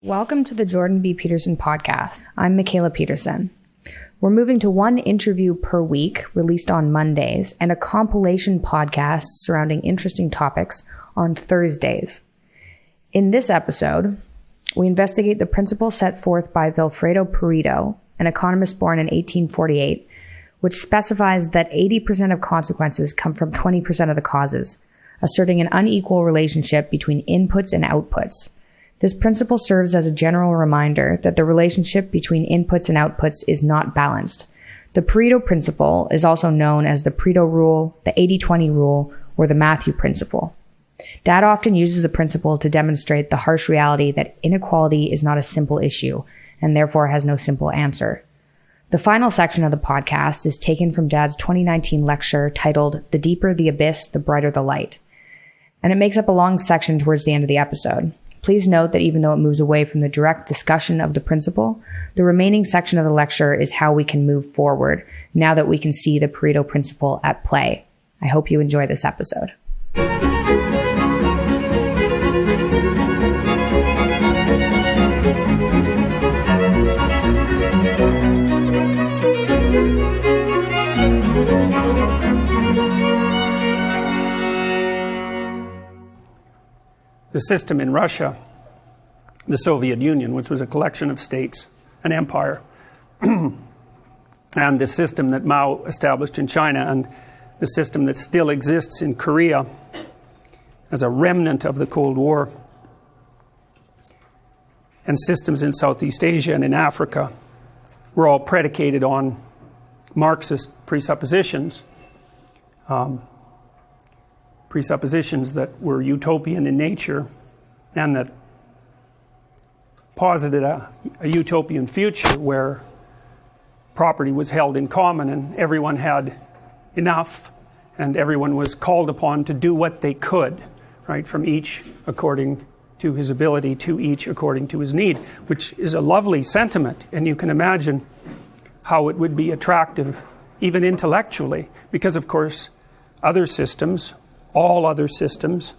Welcome to the Jordan B. Peterson podcast. I'm Michaela Peterson. We're moving to one interview per week, released on Mondays, and a compilation podcast surrounding interesting topics on Thursdays. In this episode, we investigate the principle set forth by Vilfredo Pareto, an economist born in 1848, which specifies that 80% of consequences come from 20% of the causes, asserting an unequal relationship between inputs and outputs. This principle serves as a general reminder that the relationship between inputs and outputs is not balanced. The Pareto principle is also known as the Pareto rule, the 80-20 rule, or the Matthew principle. Dad often uses the principle to demonstrate the harsh reality that inequality is not a simple issue and therefore has no simple answer. The final section of the podcast is taken from Dad's 2019 lecture titled "The Deeper the Abyss, the Brighter the Light," and it makes up a long section towards the end of the episode. Please note that even though it moves away from the direct discussion of the principle, the remaining section of the lecture is how we can move forward now that we can see the Pareto principle at play. I hope you enjoy this episode. The system in Russia, the Soviet Union, which was a collection of states, an empire, and the system that Mao established in China, and the system that still exists in Korea as a remnant of the Cold War, and systems in Southeast Asia and in Africa, were all predicated on Marxist presuppositions. Presuppositions that were utopian in nature and that posited a utopian future where property was held in common and everyone had enough and everyone was called upon to do what they could, right, from each according to his ability to each according to his need, which is a lovely sentiment, and you can imagine how it would be attractive even intellectually, because of course other systems, all other systems,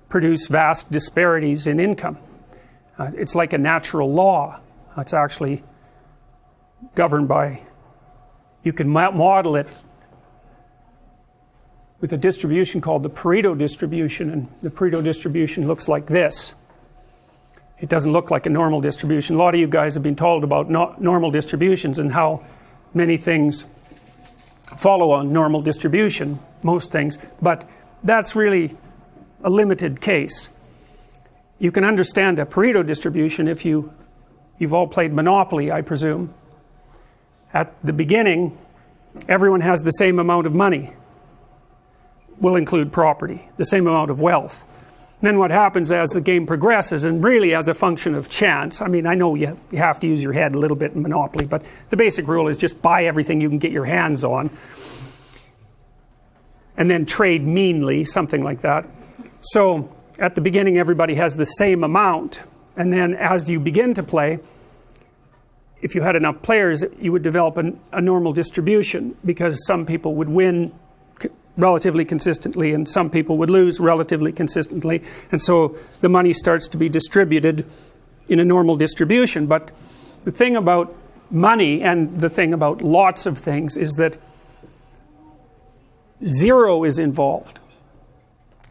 produce vast disparities in income. It's like a natural law. It's actually governed by, you can model it with a distribution called the Pareto Distribution, and the Pareto Distribution looks like this. It doesn't look like a normal distribution. A lot of you guys have been told about normal distributions and how many things follow on normal distribution, most things, but that's really a limited case. You can understand a Pareto distribution if you've all played Monopoly, I presume. At the beginning, everyone has the same amount of money. Will include property, the same amount of wealth. And then what happens as the game progresses, and really as a function of chance, I mean, I know you have to use your head a little bit in Monopoly, but the basic rule is just buy everything you can get your hands on and then trade meanly, something like that. So at the beginning everybody has the same amount, and then as you begin to play, if you had enough players, you would develop a normal distribution, because some people would win relatively consistently and some people would lose relatively consistently, and so the money starts to be distributed in a normal distribution. But the thing about money, and the thing about lots of things, is that zero is involved.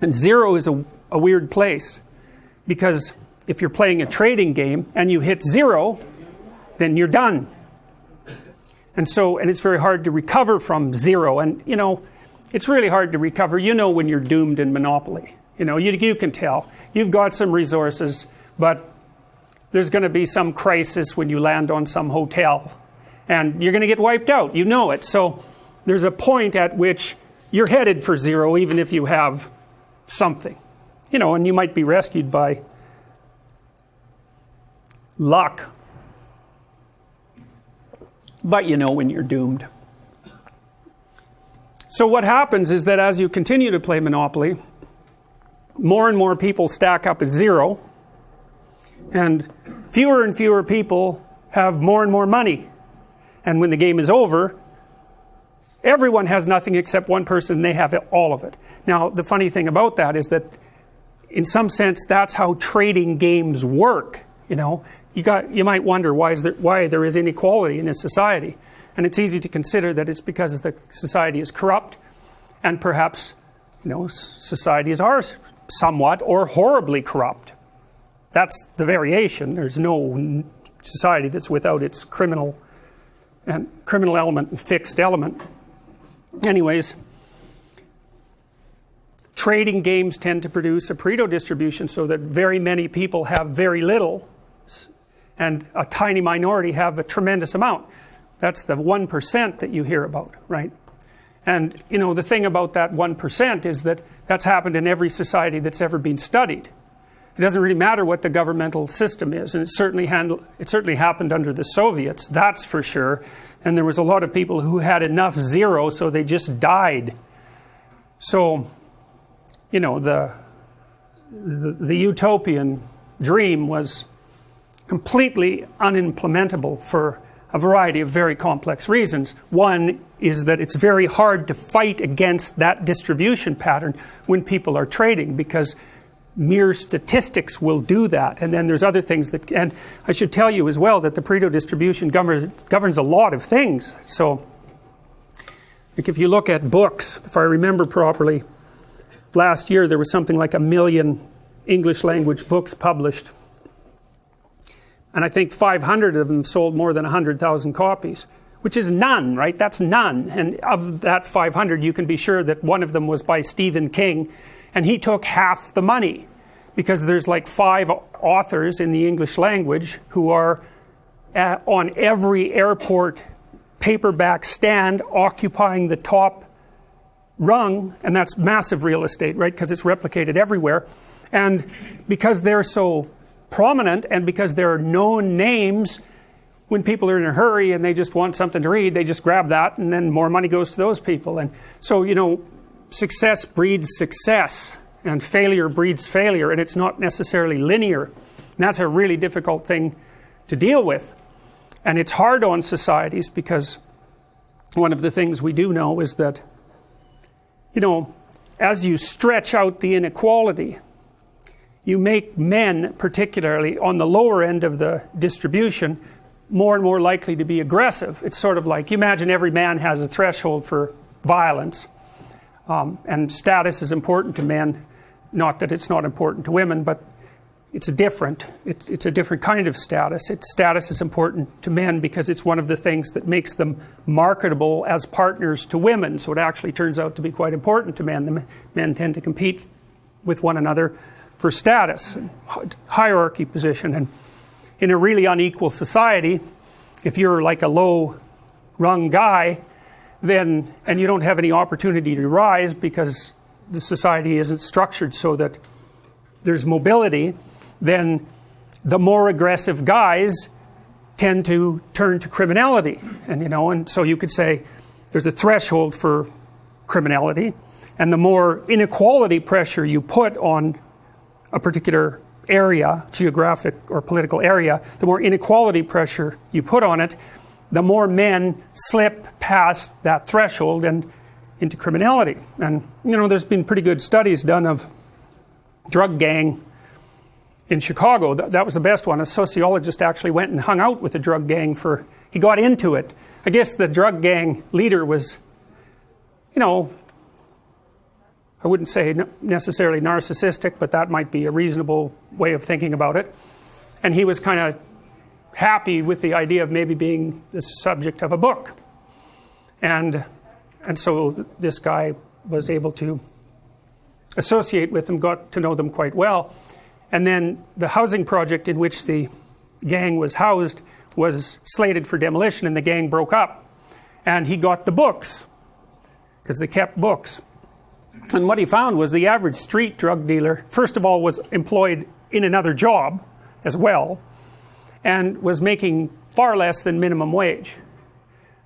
And zero is a weird place, because if you're playing a trading game and you hit zero, then you're done. And it's very hard to recover from zero. And it's really hard to recover. When you're doomed in Monopoly. You can tell. You've got some resources, but there's going to be some crisis when you land on some hotel. And you're going to get wiped out. You know it. So there's a point at which you're headed for zero, even if you have something. And you might be rescued by luck. But when you're doomed. So what happens is that as you continue to play Monopoly, more and more people stack up as zero, and fewer people have more and more money. And when the game is over, everyone has nothing except one person, and they have all of it. Now, the funny thing about that is that in some sense, that's how trading games work. You know, you might wonder why there is inequality in a society, and it's easy to consider that it's because the society is corrupt, and perhaps, you know, societies are somewhat or horribly corrupt. That's the variation. There's no society that's without its criminal element and fixed element. Anyways, trading games tend to produce a Pareto distribution so that very many people have very little and a tiny minority have a tremendous amount. That's the 1% that you hear about, right? And, you know, the thing about that 1% is that that's happened in every society that's ever been studied. It doesn't really matter what the governmental system is, and it certainly happened under the Soviets, that's for sure. And there was a lot of people who had enough zero, so they just died. So, you know, the utopian dream was completely unimplementable for a variety of very complex reasons. One is that it's very hard to fight against that distribution pattern when people are trading, because mere statistics will do that. And then there's other things that, and I should tell you as well that the Pareto distribution governs a lot of things. So, like if you look at books, if I remember properly, last year there was something like 1 million English language books published. And I think 500 of them sold more than 100,000 copies, which is none, right? That's none. And of that 500, you can be sure that one of them was by Stephen King, and he took half the money, because there's like 5 authors in the English language who are on every airport paperback stand occupying the top rung, and that's massive real estate, right? Because it's replicated everywhere. And because they're so prominent, and because there are known names, when people are in a hurry and they just want something to read, they just grab that, and then more money goes to those people. And so, you know, success breeds success, and failure breeds failure, and it's not necessarily linear. And that's a really difficult thing to deal with. And it's hard on societies, because one of the things we do know is that, you know, as you stretch out the inequality, you make men, particularly on the lower end of the distribution, more and more likely to be aggressive. It's sort of like, you imagine every man has a threshold for violence, and status is important to men. Not that it's not important to women, but it's different. It's a different kind of status. Status is important to men because it's one of the things that makes them marketable as partners to women. So it actually turns out to be quite important to men. The men tend to compete with one another for status, and hierarchy position. And in a really unequal society, if you're like a low-rung guy, then, and you don't have any opportunity to rise because the society isn't structured so that there's mobility, then the more aggressive guys tend to turn to criminality. And, you know, and so you could say there's a threshold for criminality, and the more inequality pressure you put on a particular area, geographic or political area, the more inequality pressure you put on it, the more men slip past that threshold and into criminality. And, you know, there's been pretty good studies done of drug gang in Chicago. That was the best one. A sociologist actually went and hung out with a drug gang he got into it. I guess the drug gang leader was, you know, I wouldn't say necessarily narcissistic, but that might be a reasonable way of thinking about it. And he was kind of happy with the idea of maybe being the subject of a book. And so this guy was able to associate with them, got to know them quite well. And then the housing project in which the gang was housed was slated for demolition, and the gang broke up. And he got the books, because they kept books. And what he found was the average street drug dealer, first of all, was employed in another job as well, and was making far less than minimum wage.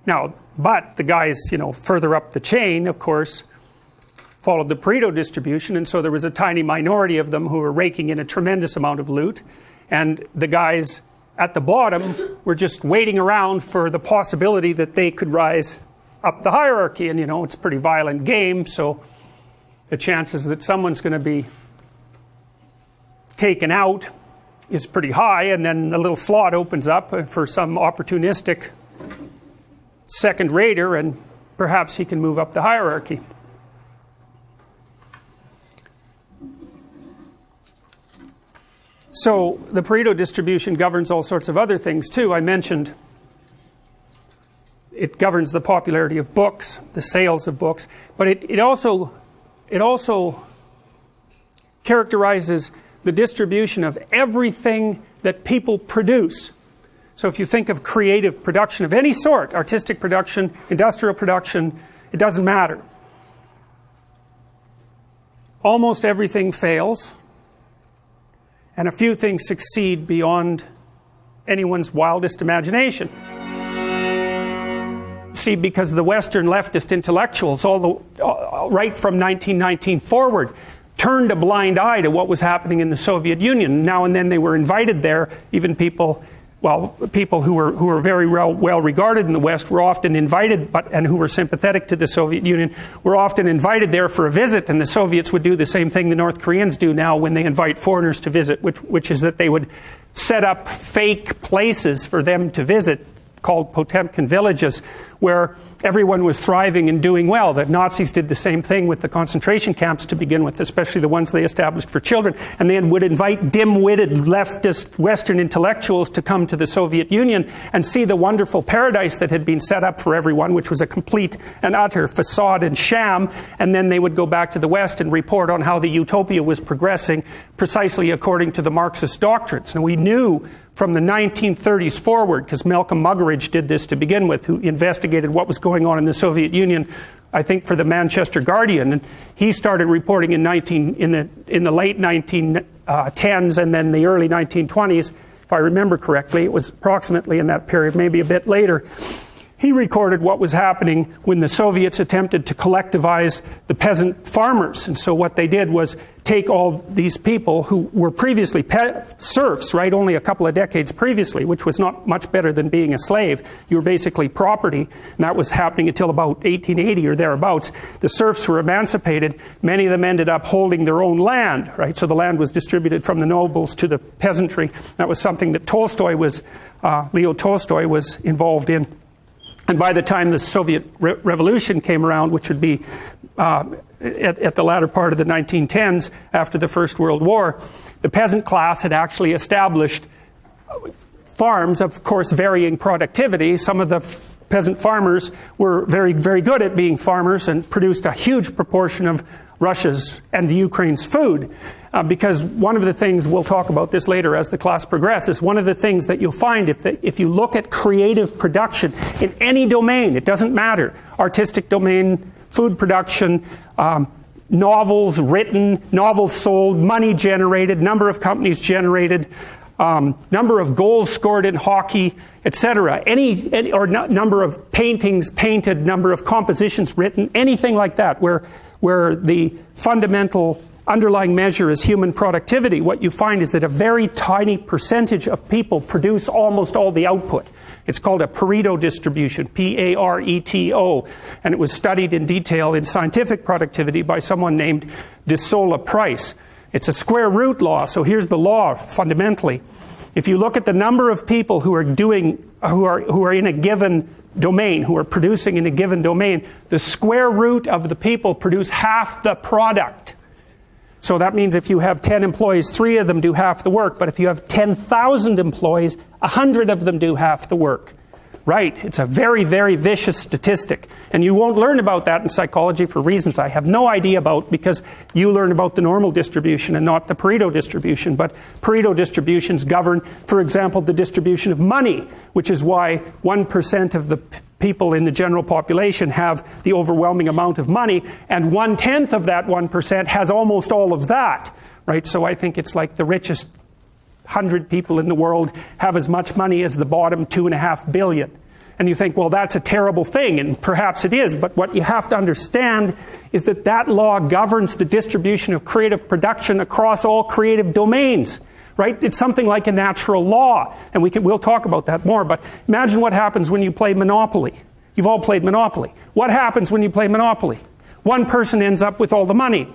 Now, but the guys, you know, further up the chain, of course, followed the Pareto distribution, and so there was a tiny minority of them who were raking in a tremendous amount of loot, and the guys at the bottom were just waiting around for the possibility that they could rise up the hierarchy. And, you know, it's a pretty violent game, so the chances that someone's going to be taken out is pretty high, and then a little slot opens up for some opportunistic second rater, and perhaps he can move up the hierarchy. So the Pareto distribution governs all sorts of other things too. I mentioned it governs the popularity of books, the sales of books, but it also characterizes the distribution of everything that people produce. So if you think of creative production of any sort, artistic production, industrial production, it doesn't matter. Almost everything fails, and a few things succeed beyond anyone's wildest imagination. See, because the Western leftist intellectuals, right from 1919 forward, turned a blind eye to what was happening in the Soviet Union. Now and then they were invited there. Even people who were very well regarded in the West were often invited, and who were sympathetic to the Soviet Union were often invited there for a visit. And the Soviets would do the same thing the North Koreans do now when they invite foreigners to visit, which is that they would set up fake places for them to visit, called Potemkin villages, where everyone was thriving and doing well. The Nazis did the same thing with the concentration camps to begin with, especially the ones they established for children, and then would invite dim-witted leftist Western intellectuals to come to the Soviet Union and see the wonderful paradise that had been set up for everyone, which was a complete and utter facade and sham, and then they would go back to the West and report on how the utopia was progressing precisely according to the Marxist doctrines. And we knew from the 1930s forward, because Malcolm Muggeridge did this to begin with, who investigated what was going on in the Soviet Union, I think for the Manchester Guardian, and he started reporting in the late 1910s and then the early 1920s, if I remember correctly. It was approximately in that period, maybe a bit later. He recorded what was happening when the Soviets attempted to collectivize the peasant farmers. And so what they did was take all these people who were previously serfs, right, only a couple of decades previously, which was not much better than being a slave. You were basically property, and that was happening until about 1880 or thereabouts. The serfs were emancipated. Many of them ended up holding their own land, right? So the land was distributed from the nobles to the peasantry. That was something that Leo Tolstoy was involved in. And by the time the Soviet Revolution came around, which would be at the latter part of the 1910s, after the First World War, the peasant class had actually established farms, of course, varying productivity. Some of the peasant farmers were very, very good at being farmers and produced a huge proportion of Russia's and the Ukraine's food. Because one of the things, we'll talk about this later as the class progresses, one of the things that you'll find if you look at creative production in any domain, it doesn't matter, artistic domain, food production, novels written, novels sold, money generated, number of companies generated, number of goals scored in hockey, etc. Number of paintings painted, number of compositions written, anything like that, where the fundamental underlying measure is human productivity, what you find is that a very tiny percentage of people produce almost all the output. It's called a Pareto distribution, Pareto, and it was studied in detail in scientific productivity by someone named De Sola Price. It's a square root law, so here's the law fundamentally. If you look at the number of people who are in a given domain, who are producing in a given domain, the square root of the people produce half the product. So that means if you have 10 employees, 3 of them do half the work. But if you have 10,000 employees, 100 of them do half the work. Right? It's a very, very vicious statistic. And you won't learn about that in psychology for reasons I have no idea about, because you learn about the normal distribution and not the Pareto distribution. But Pareto distributions govern, for example, the distribution of money, which is why 1% of the people in the general population have the overwhelming amount of money, and 1/10 of that 1% has almost all of that, right? So I think it's like the richest 100 people in the world have as much money as the bottom 2.5 billion. And you think, well, that's a terrible thing, and perhaps it is, but what you have to understand is that that law governs the distribution of creative production across all creative domains. Right? It's something like a natural law, and we'll talk about that more, but imagine what happens when you play Monopoly. You've all played Monopoly. What happens when you play Monopoly? One person ends up with all the money.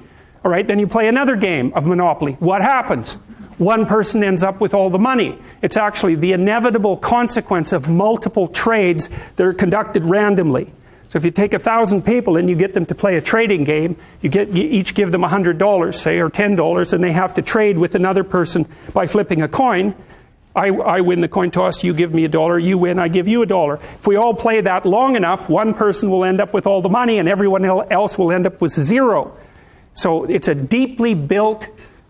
All right, then you play another game of Monopoly. What happens? one person ends up with all the money. It's actually the inevitable consequence of multiple trades that are conducted randomly. So if you take 1,000 people and you get them to play a trading game, you each give them $100, say, or $10, and they have to trade with another person by flipping a coin. I win the coin toss, you give me $1, you win, I give you $1. If we all play that long enough, one person will end up with all the money and everyone else will end up with zero. So it's a deeply built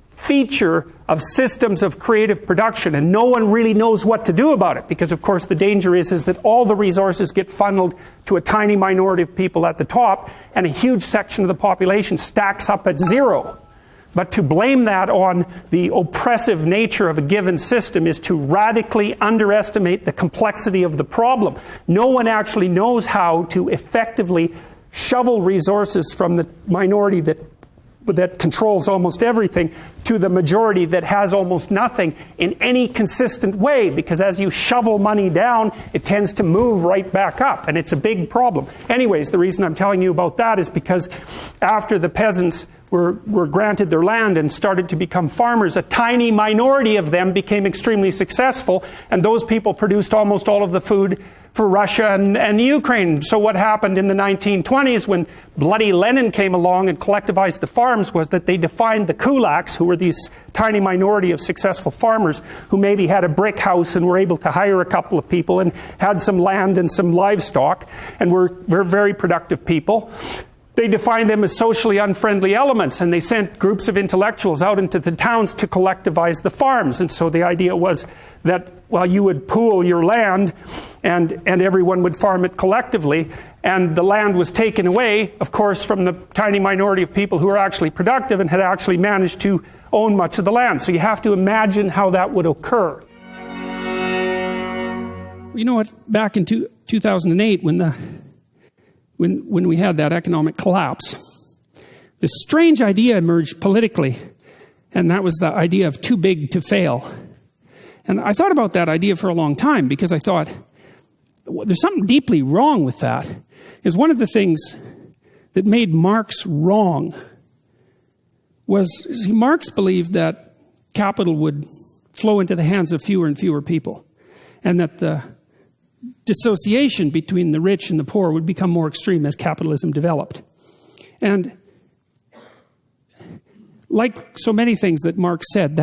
feature of systems of creative production, and no one really knows what to do about it, because of course the danger is that all the resources get funneled to a tiny minority of people at the top, and a huge section of the population stacks up at zero. But to blame that on the oppressive nature of a given system is to radically underestimate the complexity of the problem. No one actually knows how to effectively shovel resources from the minority that controls almost everything to the majority that has almost nothing in any consistent way, because as you shovel money down, it tends to move right back up, and it's a big problem. Anyways, the reason I'm telling you about that is because after the peasants were granted their land and started to become farmers, a tiny minority of them became extremely successful, and those people produced almost all of the food for Russia and the Ukraine. So what happened in the 1920s when bloody Lenin came along and collectivized the farms was that they defined the kulaks, who were these tiny minority of successful farmers who maybe had a brick house and were able to hire a couple of people and had some land and some livestock and were very productive people. They defined them as socially unfriendly elements, and they sent groups of intellectuals out into the towns to collectivize the farms. And so the idea was that, well, you would pool your land and everyone would farm it collectively, and the land was taken away, of course, from the tiny minority of people who were actually productive and had actually managed to own much of the land. So you have to imagine how that would occur. You know what? Back in 2008, when we had that economic collapse, this strange idea emerged politically, and that was the idea of too big to fail. And I thought about that idea for a long time, because I thought, there's something deeply wrong with that. Because one of the things that made Marx wrong was, Marx believed that capital would flow into the hands of fewer and fewer people, and that the dissociation between the rich and the poor would become more extreme as capitalism developed. And like so many things that Marx said,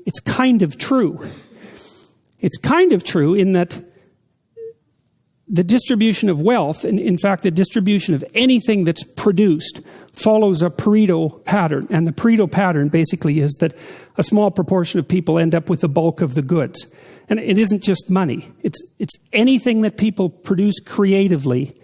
it's kind of true. It's kind of true in that the distribution of wealth, and in fact the distribution of anything that's produced, follows a Pareto pattern. And the Pareto pattern basically is that a small proportion of people end up with the bulk of the goods. And it isn't just money. It's anything that people produce creatively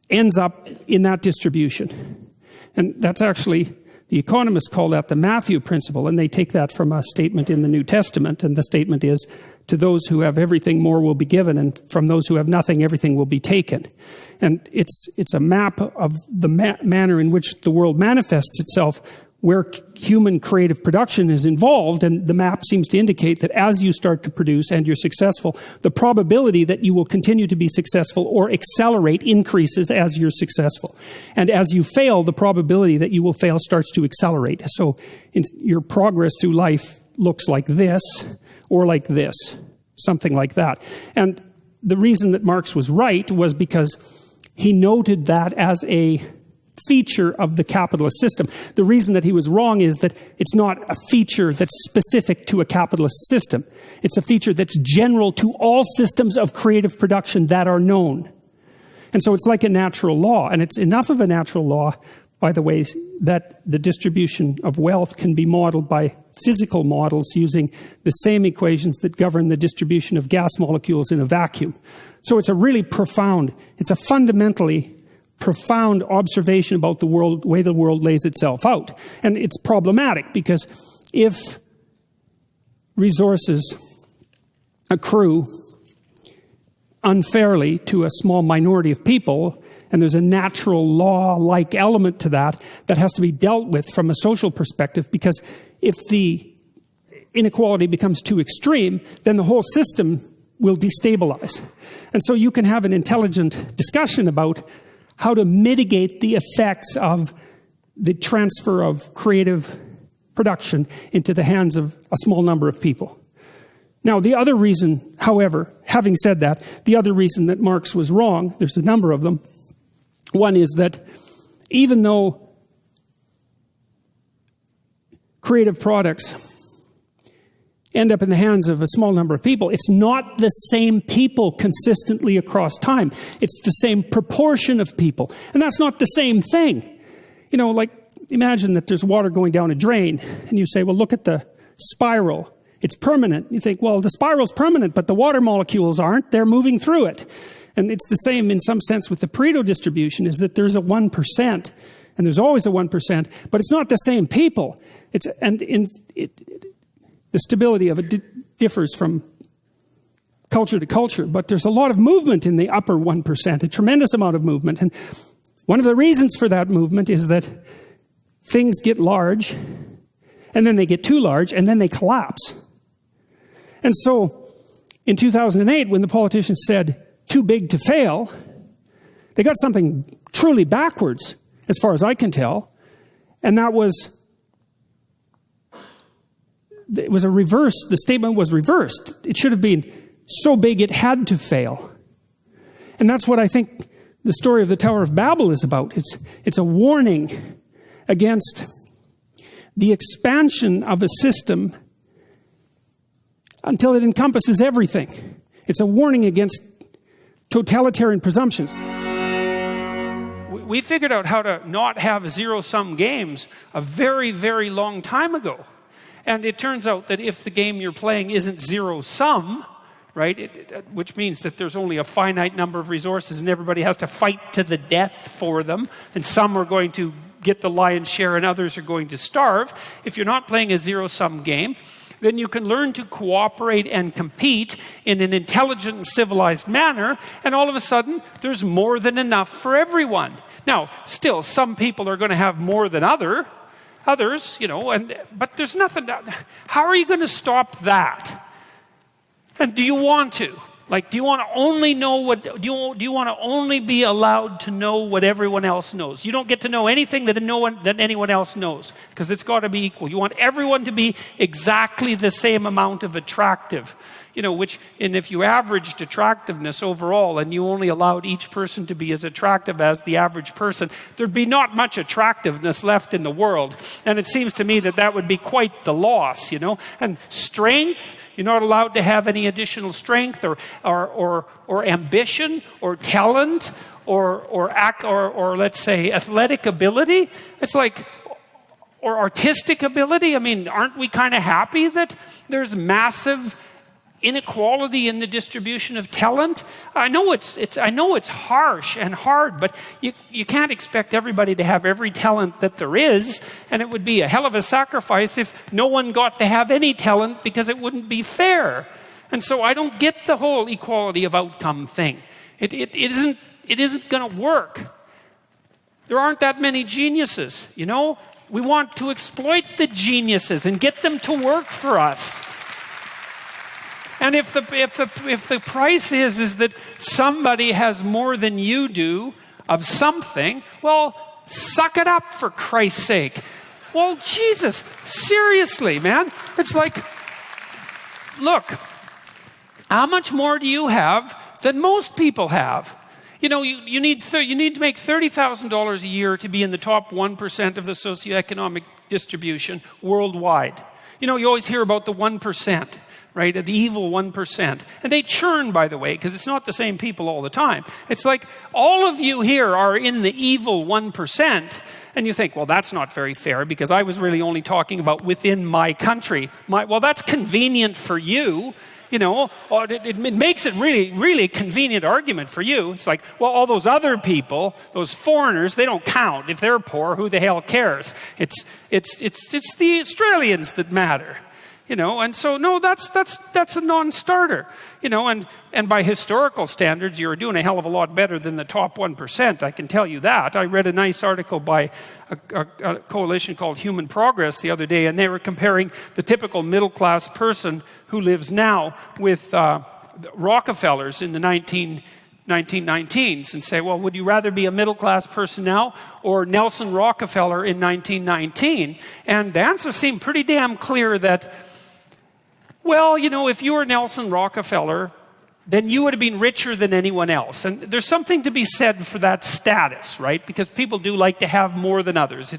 ends up in that distribution. And that's actually, the economists call that the Matthew principle, and they take that from a statement in the New Testament, and the statement is, to those who have everything, more will be given, and from those who have nothing, everything will be taken. And it's a map of the manner in which the world manifests itself, where human creative production is involved, and the map seems to indicate that as you start to produce and you're successful, the probability that you will continue to be successful or accelerate increases as you're successful. And as you fail, the probability that you will fail starts to accelerate. So your progress through life looks like this, or like this, something like that. And the reason that Marx was right was because he noted that as a feature of the capitalist system. The reason that he was wrong is that it's not a feature that's specific to a capitalist system. It's a feature that's general to all systems of creative production that are known. And so it's like a natural law, and it's enough of a natural law, by the way, that the distribution of wealth can be modeled by physical models using the same equations that govern the distribution of gas molecules in a vacuum. So it's a really profound, it's a fundamentally profound observation about the world, way the world lays itself out. And it's problematic, because if resources accrue unfairly to a small minority of people, and there's a natural law-like element to that has to be dealt with from a social perspective, because if the inequality becomes too extreme, then the whole system will destabilize. And so you can have an intelligent discussion about how to mitigate the effects of the transfer of creative production into the hands of a small number of people. Now, the other reason, however, having said that, the other reason that Marx was wrong, there's a number of them. One is that even though creative products end up in the hands of a small number of people, it's not the same people consistently across time. It's the same proportion of people. And that's not the same thing. You know, like, imagine that there's water going down a drain, and you say, well, look at the spiral. It's permanent. You think, well, the spiral's permanent, but the water molecules aren't. They're moving through it. And it's the same in some sense with the Pareto distribution, is that there's a 1%, and there's always a 1%, but it's not the same people. The stability of it differs from culture to culture, but there's a lot of movement in the upper 1%, a tremendous amount of movement. And one of the reasons for that movement is that things get large, and then they get too large, and then they collapse. And so, in 2008, when the politicians said, too big to fail, they got something truly backwards, as far as I can tell, and that was, it was a reverse, the statement was reversed. It should have been so big it had to fail. And that's what I think the story of the Tower of Babel is about. It's a warning against the expansion of a system until it encompasses everything. It's a warning against totalitarian presumptions. We figured out how to not have zero-sum games a very, very long time ago. And it turns out that if the game you're playing isn't zero-sum, right, which means that there's only a finite number of resources and everybody has to fight to the death for them, and some are going to get the lion's share and others are going to starve. If you're not playing a zero-sum game, then you can learn to cooperate and compete in an intelligent and civilized manner, and all of a sudden, there's more than enough for everyone. Now, still, some people are going to have more than others, you know, but there's nothing. How are you going to stop that? And do you want to? Like, do you want to only know what? Do you want to only be allowed to know what everyone else knows? You don't get to know anything that anyone else knows, because it's got to be equal. You want everyone to be exactly the same amount of attractive, you know. And if you averaged attractiveness overall, and you only allowed each person to be as attractive as the average person, there'd be not much attractiveness left in the world. And it seems to me that that would be quite the loss, you know. And strength. You're not allowed to have any additional strength or ambition or talent or let's say athletic ability. It's like, or artistic ability. I mean, aren't we kind of happy that there's massive inequality in the distribution of talent? I know it's harsh and hard, but you can't expect everybody to have every talent that there is, and it would be a hell of a sacrifice if no one got to have any talent, because it wouldn't be fair. And so I don't get the whole equality of outcome thing. It isn't going to work. There aren't that many geniuses, you know. We want to exploit the geniuses and get them to work for us. And if the price is that somebody has more than you do of something, well, suck it up, for Christ's sake. Well, Jesus, seriously, man. It's like, look, how much more do you have than most people have? You know, you need to make $30,000 a year to be in the top 1% of the socioeconomic distribution worldwide. You know, you always hear about the 1%. Right, the evil 1%. And they churn, by the way, because it's not the same people all the time. It's like, all of you here are in the evil 1%, and you think, well, that's not very fair, because I was really only talking about within my country. Well, that's convenient for you, you know. It makes it really, really convenient argument for you. It's like, well, all those other people, those foreigners, they don't count. If they're poor, who the hell cares? It's the Australians that matter. You know, and so no, that's a non-starter. You know, and by historical standards, you're doing a hell of a lot better than the top 1%. I can tell you that. I read a nice article by a coalition called Human Progress the other day, and they were comparing the typical middle-class person who lives now with Rockefellers in the 1919s and say, well, would you rather be a middle-class person now or Nelson Rockefeller in 1919? And the answer seemed pretty damn clear that, well, you know, if you were Nelson Rockefeller, then you would have been richer than anyone else. And there's something to be said for that status, right? Because people do like to have more than others.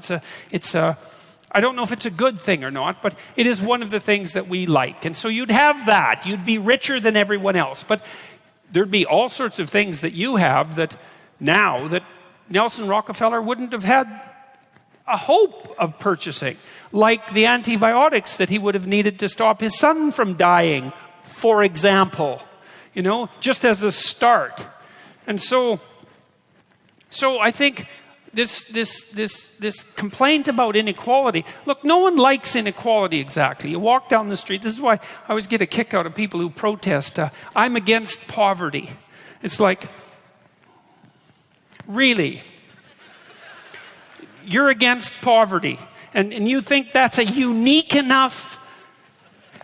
I don't know if it's a good thing or not, but it is one of the things that we like. And so you'd have that. You'd be richer than everyone else. But there'd be all sorts of things that you have that now that Nelson Rockefeller wouldn't have had a hope of purchasing, like the antibiotics that he would have needed to stop his son from dying, for example, you know, just as a start. And so I think this complaint about inequality, look, no one likes inequality exactly. You walk down the street, this is why I always get a kick out of people who protest, I'm against poverty. It's like, really? You're against poverty, and you think that's a unique enough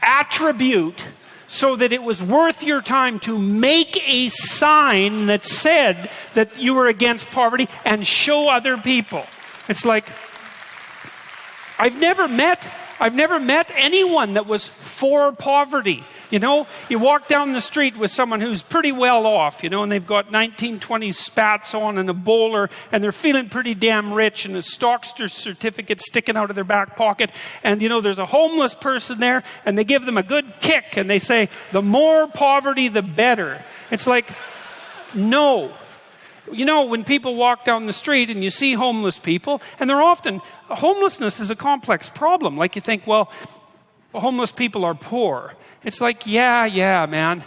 attribute so that it was worth your time to make a sign that said that you were against poverty and show other people. It's like, I've never met anyone that was for poverty. You know, you walk down the street with someone who's pretty well off, you know, and they've got 1920s spats on and a bowler, and they're feeling pretty damn rich, and a Stockster's certificate sticking out of their back pocket, and, you know, there's a homeless person there, and they give them a good kick, and they say, the more poverty, the better. It's like, no. You know, when people walk down the street and you see homeless people, and homelessness is a complex problem. Like you think, well, homeless people are poor. It's like, yeah, man.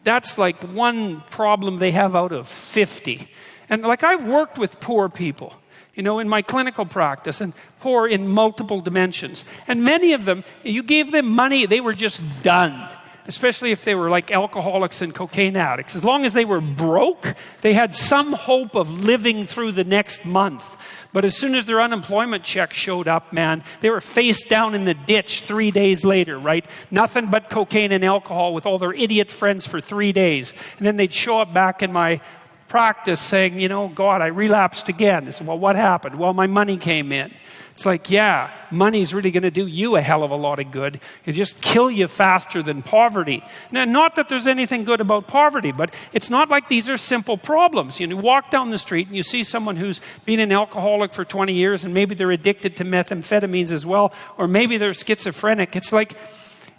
That's like one problem they have out of 50. And like I've worked with poor people, you know, in my clinical practice, and poor in multiple dimensions. And many of them, you gave them money, they were just done. Especially if they were like alcoholics and cocaine addicts. As long as they were broke, they had some hope of living through the next month. But as soon as their unemployment check showed up, man, they were face down in the ditch 3 days later, right? Nothing but cocaine and alcohol with all their idiot friends for 3 days. And then they'd show up back in my practice saying, you know, God, I relapsed again. I said, well, what happened? Well, my money came in. It's like, yeah, money's really going to do you a hell of a lot of good. It'll just kill you faster than poverty. Now, not that there's anything good about poverty, but it's not like these are simple problems. You know, walk down the street and you see someone who's been an alcoholic for 20 years and maybe they're addicted to methamphetamines as well, or maybe they're schizophrenic. It's like,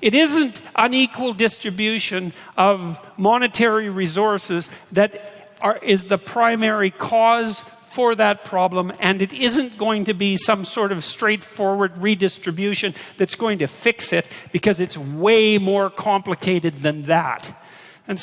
it isn't unequal distribution of monetary resources that is the primary cause for that problem, and it isn't going to be some sort of straightforward redistribution that's going to fix it, because it's way more complicated than that. And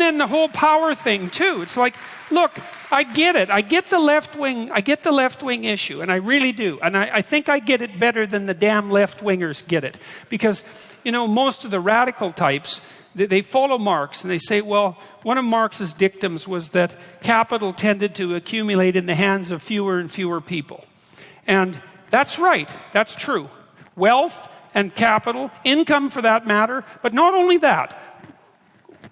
then the whole power thing too. It's like, look, I get it. I get the left wing issue, and I really do. And I think I get it better than the damn left-wingers get it. Because, you know, most of the radical types, they follow Marx, and they say, well, one of Marx's dictums was that capital tended to accumulate in the hands of fewer and fewer people. And that's right. That's true. Wealth and capital, income for that matter, but not only that.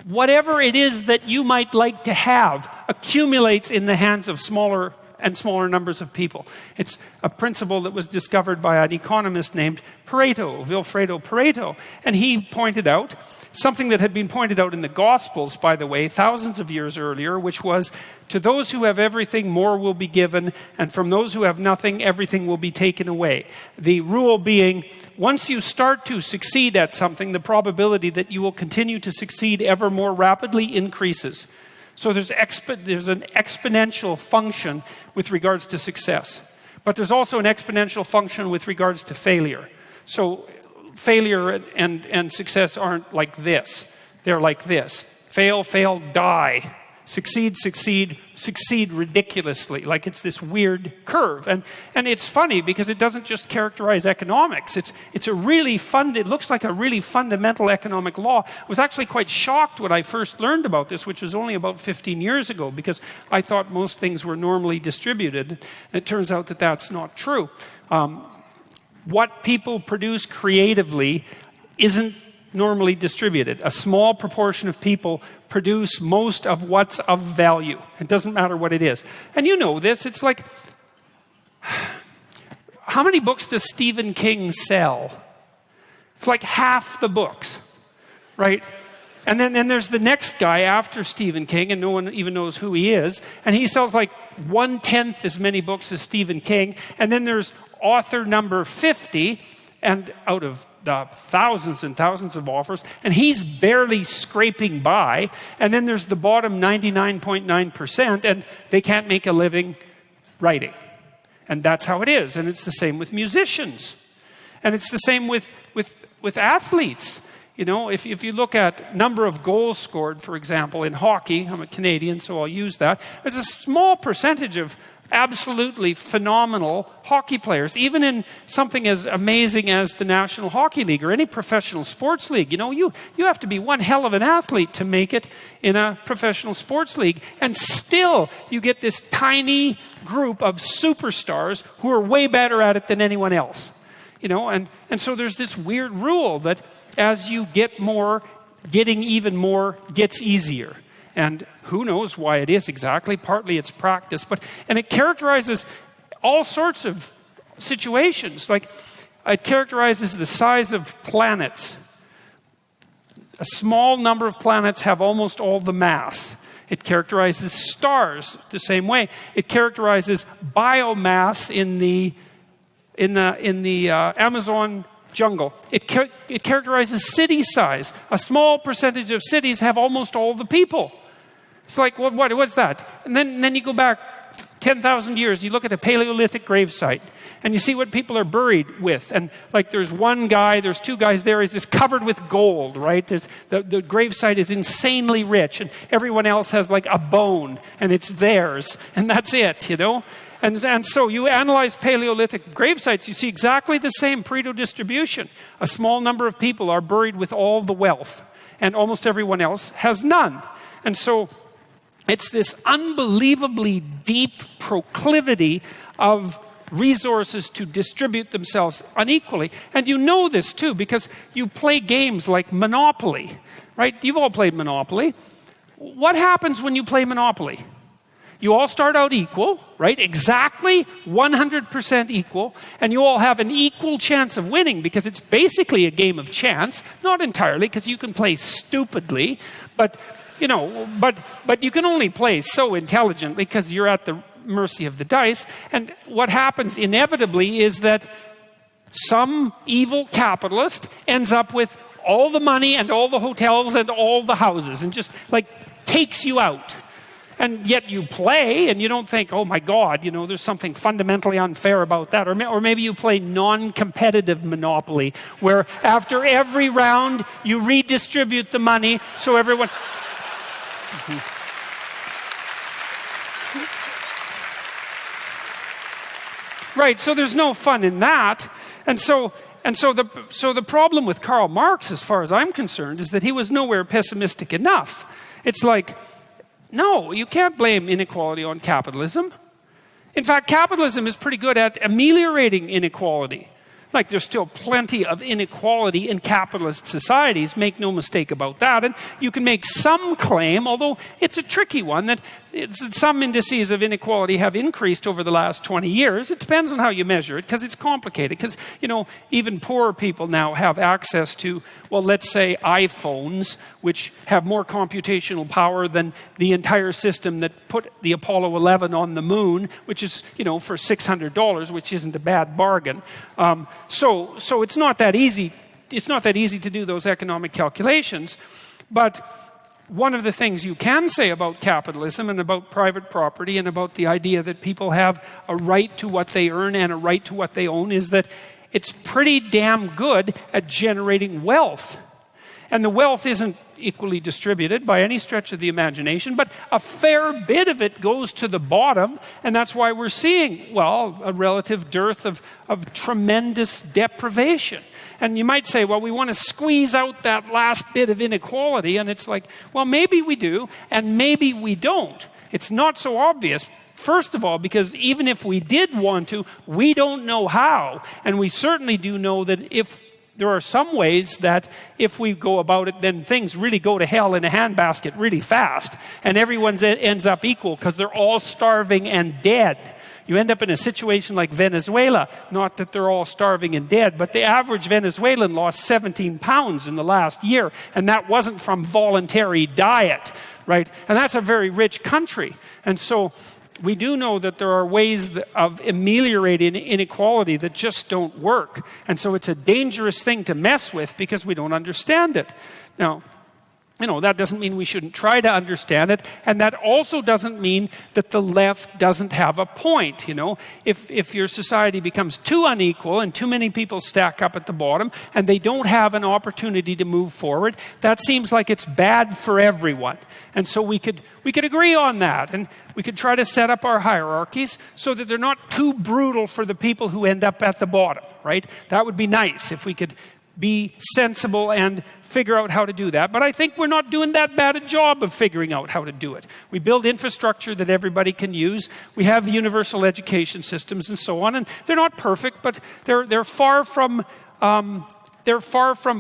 Whatever it is that you might like to have accumulates in the hands of smaller and smaller numbers of people. It's a principle that was discovered by an economist named Pareto, Vilfredo Pareto. And he pointed out something that had been pointed out in the Gospels, by the way, thousands of years earlier, which was, to those who have everything, more will be given, and from those who have nothing, everything will be taken away. The rule being, once you start to succeed at something, the probability that you will continue to succeed ever more rapidly increases. So there's an exponential function with regards to success. But there's also an exponential function with regards to failure. So failure and success aren't like this. They're like this. Fail, fail, die. Succeed, succeed, succeed ridiculously. Like it's this weird curve. And it's funny because it doesn't just characterize economics. It's a really it looks like a really fundamental economic law. I was actually quite shocked when I first learned about this, which was only about 15 years ago, because I thought most things were normally distributed. It turns out that that's not true. What people produce creatively isn't normally distributed. A small proportion of people produce most of what's of value. It doesn't matter what it is. And you know this. It's like, how many books does Stephen King sell? It's like half the books, right? And then there's the next guy after Stephen King, and no one even knows who he is, and he sells like 1/10 as many books as Stephen King. And then there's author number 50, and out of the thousands and thousands of offers, and he's barely scraping by. And then there's the bottom 99.9%, and they can't make a living writing. And that's how it is. And it's the same with musicians. And it's the same with athletes. You know, if you look at number of goals scored, for example, in hockey, I'm a Canadian, so I'll use that. There's a small percentage of absolutely phenomenal hockey players, even in something as amazing as the National Hockey League or any professional sports league. You know, you have to be one hell of an athlete to make it in a professional sports league. And still, you get this tiny group of superstars who are way better at it than anyone else. You know, and so there's this weird rule that as you get more, getting even more gets easier. And who knows why it is exactly. Partly it's practice, and it characterizes all sorts of situations. Like, it characterizes the size of planets. A small number of planets have almost all the mass. It characterizes stars the same way. It characterizes biomass in the Amazon jungle. It characterizes city size. A small percentage of cities have almost all the people. It's like, what's that? And then you go back 10,000 years, you look at a Paleolithic gravesite, and you see what people are buried with. And like, there's one guy, there's two guys there, he's just covered with gold, right? The gravesite is insanely rich, and everyone else has like a bone, and it's theirs, and that's it, you know? And so you analyze Paleolithic gravesites, you see exactly the same Pareto distribution. A small number of people are buried with all the wealth, and almost everyone else has none. And so it's this unbelievably deep proclivity of resources to distribute themselves unequally. And you know this too, because you play games like Monopoly, right? You've all played Monopoly. What happens when you play Monopoly? You all start out equal, right? Exactly 100% equal. And you all have an equal chance of winning because it's basically a game of chance. Not entirely, because you can play stupidly. But, you know, but you can only play so intelligently because you're at the mercy of the dice. And what happens inevitably is that some evil capitalist ends up with all the money and all the hotels and all the houses and just like takes you out. And yet you play and you don't think, oh my God, you know, there's something fundamentally unfair about that. Or maybe you play non-competitive Monopoly, where after every round you redistribute the money so everyone... Right, so there's no fun in that. And so the problem with Karl Marx, as far as I'm concerned, is that he was nowhere pessimistic enough. It's like, no, you can't blame inequality on capitalism. In fact, capitalism is pretty good at ameliorating inequality. Like, there's still plenty of inequality in capitalist societies, make no mistake about that. And you can make some claim, although it's a tricky one, that some indices of inequality have increased over the last 20 years. It depends on how you measure it, because it's complicated. Because, you know, even poorer people now have access to, well, let's say iPhones, which have more computational power than the entire system that put the Apollo 11 on the moon, which is, you know, for $600, which isn't a bad bargain. So it's not that easy. It's not that easy to do those economic calculations. But one of the things you can say about capitalism and about private property and about the idea that people have a right to what they earn and a right to what they own is that it's pretty damn good at generating wealth. And the wealth isn't equally distributed by any stretch of the imagination, but a fair bit of it goes to the bottom, and that's why we're seeing, well, a relative dearth of tremendous deprivation. And you might say, well, we want to squeeze out that last bit of inequality, and it's like, well, maybe we do, and maybe we don't. It's not so obvious. First of all, because even if we did want to, we don't know how. And we certainly do know that if there are some ways that if we go about it, then things really go to hell in a handbasket really fast. And everyone ends up equal because they're all starving and dead. You end up in a situation like Venezuela. Not that they're all starving and dead, but the average Venezuelan lost 17 pounds in the last year. And that wasn't from voluntary diet, right? And that's a very rich country. And so we do know that there are ways of ameliorating inequality that just don't work. And so it's a dangerous thing to mess with because we don't understand it. Now, that doesn't mean we shouldn't try to understand it. And that also doesn't mean that the left doesn't have a point. If your society becomes too unequal and too many people stack up at the bottom and they don't have an opportunity to move forward, that seems like it's bad for everyone. And so we could agree on that. And we could try to set up our hierarchies so that they're not too brutal for the people who end up at the bottom, right? That would be nice if we could be sensible and figure out how to do that. But I think we're not doing that bad a job of figuring out how to do it. We build infrastructure that everybody can use. We have universal education systems and so on. And they're not perfect, but they're far from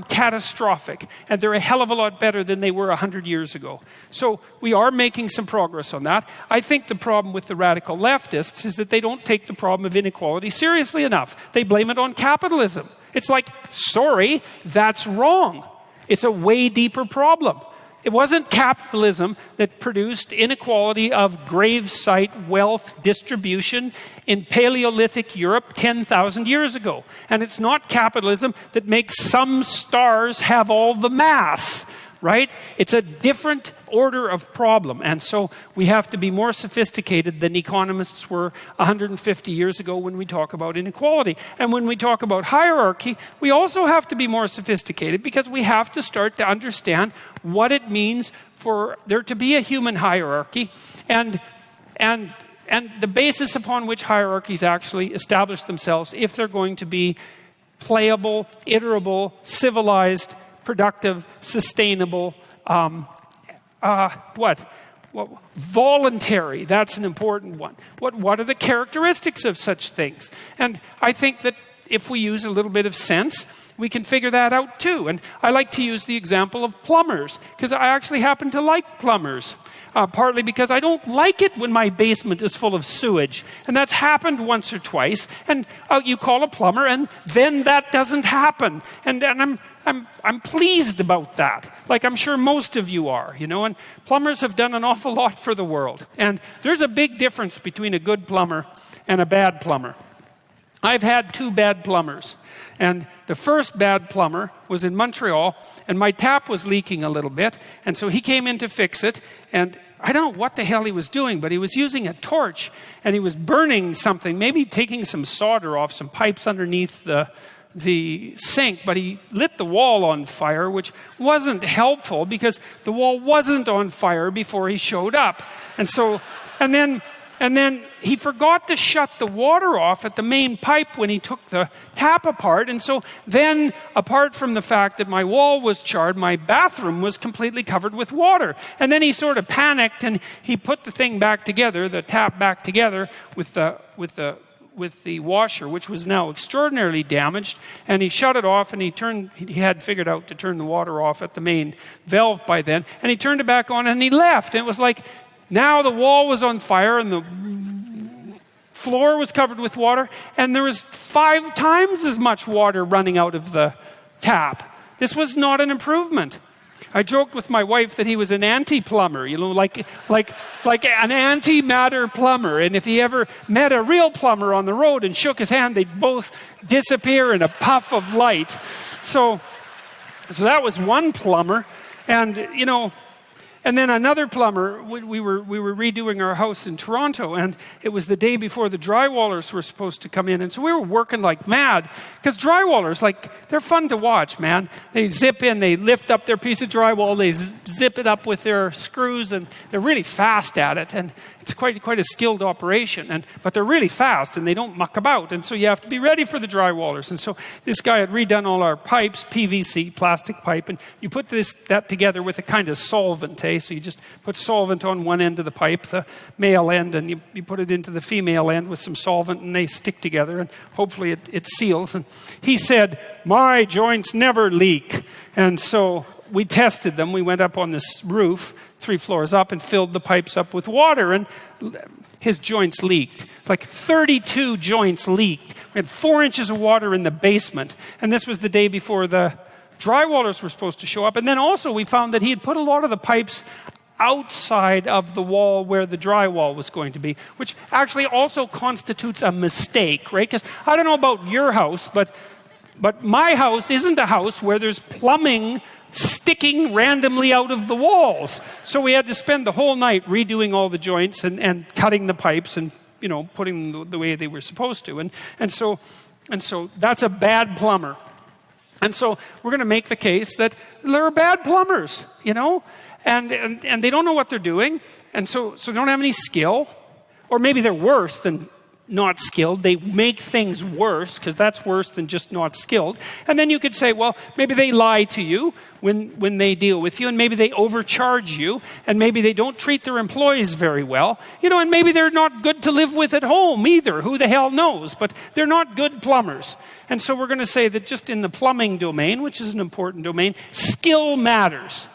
catastrophic. And they're a hell of a lot better than they were 100 years ago. So we are making some progress on that. I think the problem with the radical leftists is that they don't take the problem of inequality seriously enough. They blame it on capitalism. It's like, sorry, that's wrong. It's a way deeper problem. It wasn't capitalism that produced inequality of gravesite wealth distribution in Paleolithic Europe 10,000 years ago. And it's not capitalism that makes some stars have all the mass, right? It's a different order of problem. And so we have to be more sophisticated than economists were 150 years ago when we talk about inequality. And when we talk about hierarchy, we also have to be more sophisticated because we have to start to understand what it means for there to be a human hierarchy and the basis upon which hierarchies actually establish themselves if they're going to be playable, iterable, civilized, productive, sustainable, voluntary. That's an important one. What are the characteristics of such things? And I think that if we use a little bit of sense, we can figure that out too. And I like to use the example of plumbers, because I actually happen to like plumbers. Partly because I don't like it when my basement is full of sewage. And that's happened once or twice. And you call a plumber and then that doesn't happen. And I'm pleased about that. Like I'm sure most of you are, and plumbers have done an awful lot for the world. And there's a big difference between a good plumber and a bad plumber. I've had 2 bad plumbers. And the first bad plumber was in Montreal, and my tap was leaking a little bit. And so he came in to fix it, and I don't know what the hell he was doing, but he was using a torch, and he was burning something, maybe taking some solder off some pipes underneath the sink, but he lit the wall on fire, which wasn't helpful because the wall wasn't on fire before he showed up. And then he forgot to shut the water off at the main pipe when he took the tap apart. And so then, apart from the fact that my wall was charred, my bathroom was completely covered with water. And then he sort of panicked and he put the thing back together, the tap back together with the washer, which was now extraordinarily damaged. And he shut it off and he had figured out to turn the water off at the main valve by then. And he turned it back on and he left. And it was like, now the wall was on fire and the floor was covered with water, and there was 5 times as much water running out of the tap. This was not an improvement. I joked with my wife that he was an anti-plumber, like an anti-matter plumber. And if he ever met a real plumber on the road and shook his hand, they'd both disappear in a puff of light. So that was one plumber. And then another plumber, we were redoing our house in Toronto, and it was the day before the drywallers were supposed to come in. And so we were working like mad, because drywallers, they're fun to watch, man. They zip in, they lift up their piece of drywall, they zip it up with their screws, and they're really fast at it. And it's quite a skilled operation, but they're really fast, and they don't muck about. And so you have to be ready for the drywallers. And so this guy had redone all our pipes, PVC, plastic pipe, and you put that together with a kind of solvent, okay? So you just put solvent on one end of the pipe, the male end, and you put it into the female end with some solvent, and they stick together, and hopefully it seals. And he said, my joints never leak. And so we tested them. We went up on this roof, 3 floors up, and filled the pipes up with water, and his joints leaked. It's like 32 joints leaked. We had 4 inches of water in the basement, and this was the day before the drywallers were supposed to show up. And then also we found that he had put a lot of the pipes outside of the wall where the drywall was going to be, which actually also constitutes a mistake, right? Because I don't know about your house, but my house isn't a house where there's plumbing sticking randomly out of the walls. So we had to spend the whole night redoing all the joints and cutting the pipes and, putting them the way they were supposed to. And so that's a bad plumber. And so we're going to make the case that they're bad plumbers, and they don't know what they're doing, and so they don't have any skill, or maybe they're worse than not skilled. They make things worse, because that's worse than just not skilled. And then you could say, well, maybe they lie to you when they deal with you, and maybe they overcharge you, and maybe they don't treat their employees very well, and maybe they're not good to live with at home either. Who the hell knows? But they're not good plumbers. And so we're going to say that just in the plumbing domain, which is an important domain, skill matters,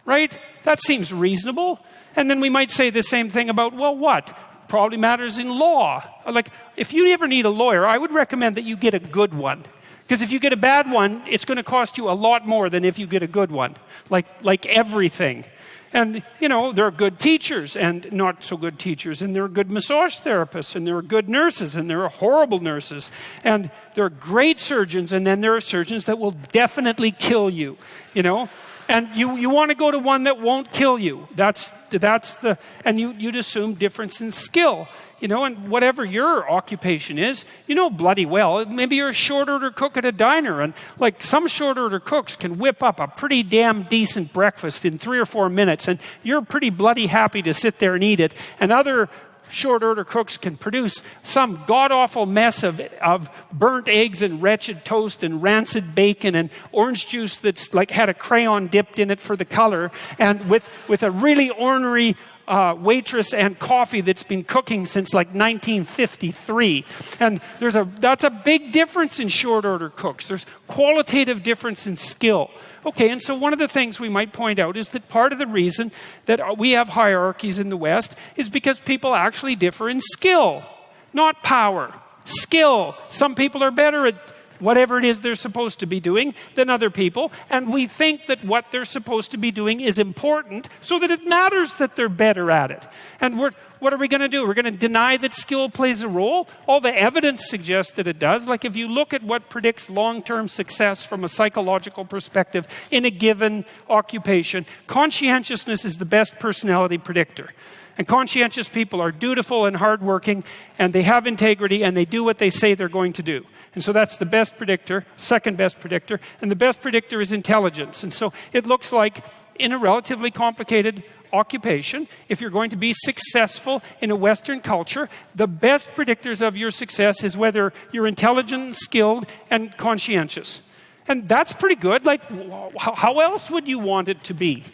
right? That seems reasonable. And then we might say the same thing about, well, what? Probably matters in law. Like, if you ever need a lawyer, I would recommend that you get a good one. Because if you get a bad one, it's going to cost you a lot more than if you get a good one. Like everything. And, there are good teachers and not so good teachers. And there are good massage therapists. And there are good nurses. And there are horrible nurses. And there are great surgeons. And then there are surgeons that will definitely kill you, And you want to go to one that won't kill you. And you'd assume difference in skill. And whatever your occupation is, bloody well. Maybe you're a short order cook at a diner, and like some short order cooks can whip up a pretty damn decent breakfast in 3 or 4 minutes, and you're pretty bloody happy to sit there and eat it. And other short order cooks can produce some god-awful mess of burnt eggs and wretched toast and rancid bacon and orange juice that's like had a crayon dipped in it for the color, and with a really ornery waitress and coffee that's been cooking since like 1953. And that's a big difference in short order cooks. There's qualitative difference in skill. Okay, and so one of the things we might point out is that part of the reason that we have hierarchies in the West is because people actually differ in skill, not power. Skill. Some people are better at whatever it is they're supposed to be doing than other people, and we think that what they're supposed to be doing is important so that it matters that they're better at it. And what are we going to do? We're going to deny that skill plays a role? All the evidence suggests that it does. Like if you look at what predicts long-term success from a psychological perspective in a given occupation, conscientiousness is the best personality predictor. And conscientious people are dutiful and hardworking, and they have integrity, and they do what they say they're going to do. And so that's the best predictor, second best predictor, and the best predictor is intelligence. And so it looks like in a relatively complicated occupation, if you're going to be successful in a Western culture, the best predictors of your success is whether you're intelligent, skilled, and conscientious. And that's pretty good. Like, how else would you want it to be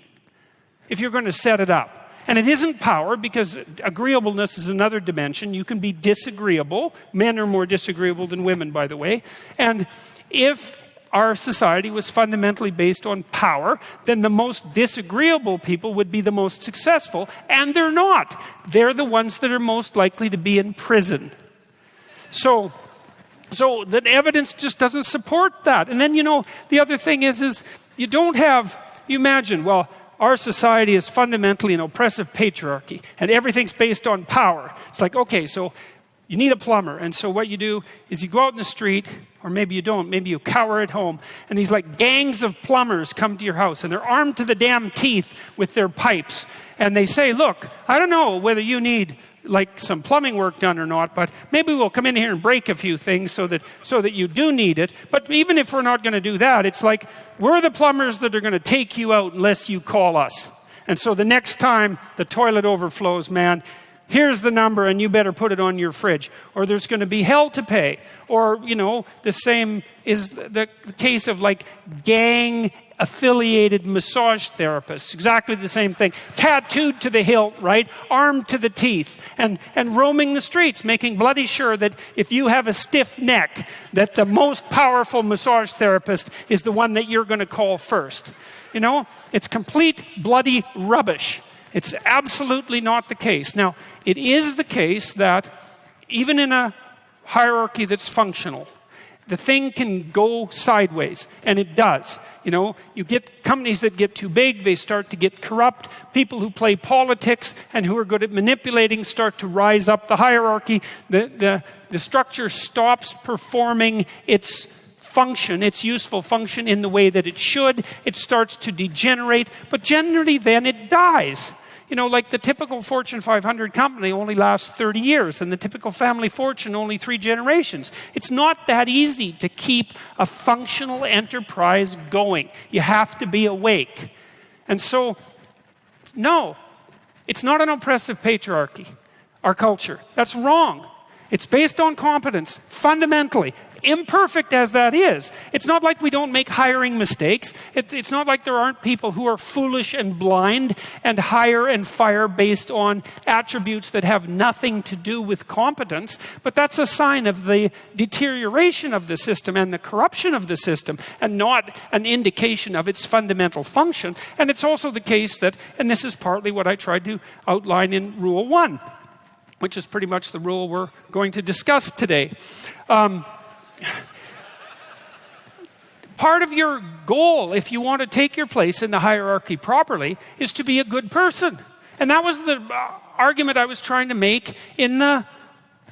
if you're going to set it up? And it isn't power, because agreeableness is another dimension. You can be disagreeable. Men are more disagreeable than women, by the way. And if our society was fundamentally based on power, then the most disagreeable people would be the most successful. And they're not. They're the ones that are most likely to be in prison. So the evidence just doesn't support that. And then, the other thing is you imagine, well, our society is fundamentally an oppressive patriarchy, and everything's based on power. It's like, okay, so you need a plumber, and so what you do is you go out in the street, or maybe you don't, maybe you cower at home, and these like gangs of plumbers come to your house, and they're armed to the damn teeth with their pipes, and they say, look, I don't know whether you need like some plumbing work done or not, but maybe we'll come in here and break a few things so that you do need it. But even if we're not going to do that, it's like we're the plumbers that are going to take you out unless you call us. And so the next time the toilet overflows, man, here's the number and you better put it on your fridge, or there's going to be hell to pay. Or, the same is the case of like gang affiliated massage therapists, exactly the same thing, tattooed to the hilt, right, armed to the teeth, and roaming the streets, making bloody sure that if you have a stiff neck, that the most powerful massage therapist is the one that you're going to call first. You know, it's complete bloody rubbish. It's absolutely not the case. Now, it is the case that even in a hierarchy that's functional, the thing can go sideways, and it does. You know, you get companies that get too big, they start to get corrupt. People who play politics and who are good at manipulating start to rise up the hierarchy. The structure stops performing its function, its useful function in the way that it should. It starts to degenerate, but generally then it dies. You know, like the typical Fortune 500 company only lasts 30 years, and the typical family fortune only 3 generations. It's not that easy to keep a functional enterprise going. You have to be awake. And so, no, it's not an oppressive patriarchy, our culture. That's wrong. It's based on competence, fundamentally. Imperfect as that is. It's not like we don't make hiring mistakes. It's not like there aren't people who are foolish and blind and hire and fire based on attributes that have nothing to do with competence. But that's a sign of the deterioration of the system and the corruption of the system, and not an indication of its fundamental function. And it's also the case that, and this is partly what I tried to outline in Rule 1, which is pretty much the rule we're going to discuss today. Part of your goal, if you want to take your place in the hierarchy properly, is to be a good person. And that was the argument I was trying to make in the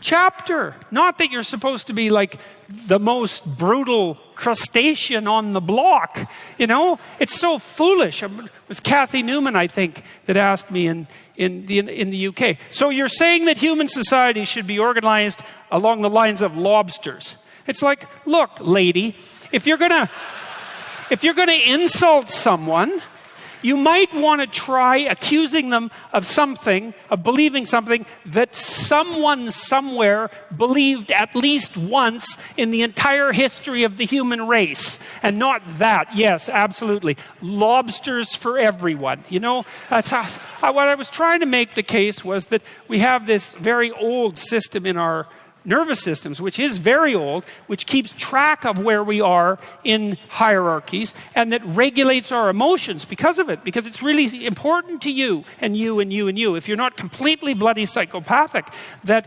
chapter. Not that you're supposed to be like the most brutal crustacean on the block. You know, it's so foolish. It was Kathy Newman, I think, that asked me in the UK. So you're saying that human society should be organized along the lines of lobsters. It's like, look, lady, if you're gonna insult someone, you might want to try accusing them of something, of believing something that someone somewhere believed at least once in the entire history of the human race. And not that. Yes, absolutely. Lobsters for everyone. You know, that's how, what I was trying to make the case was that we have this very old system in our nervous systems, which is very old, which keeps track of where we are in hierarchies, and that regulates our emotions because of it, because it's really important to you and you and you and you. If you're not completely bloody psychopathic, that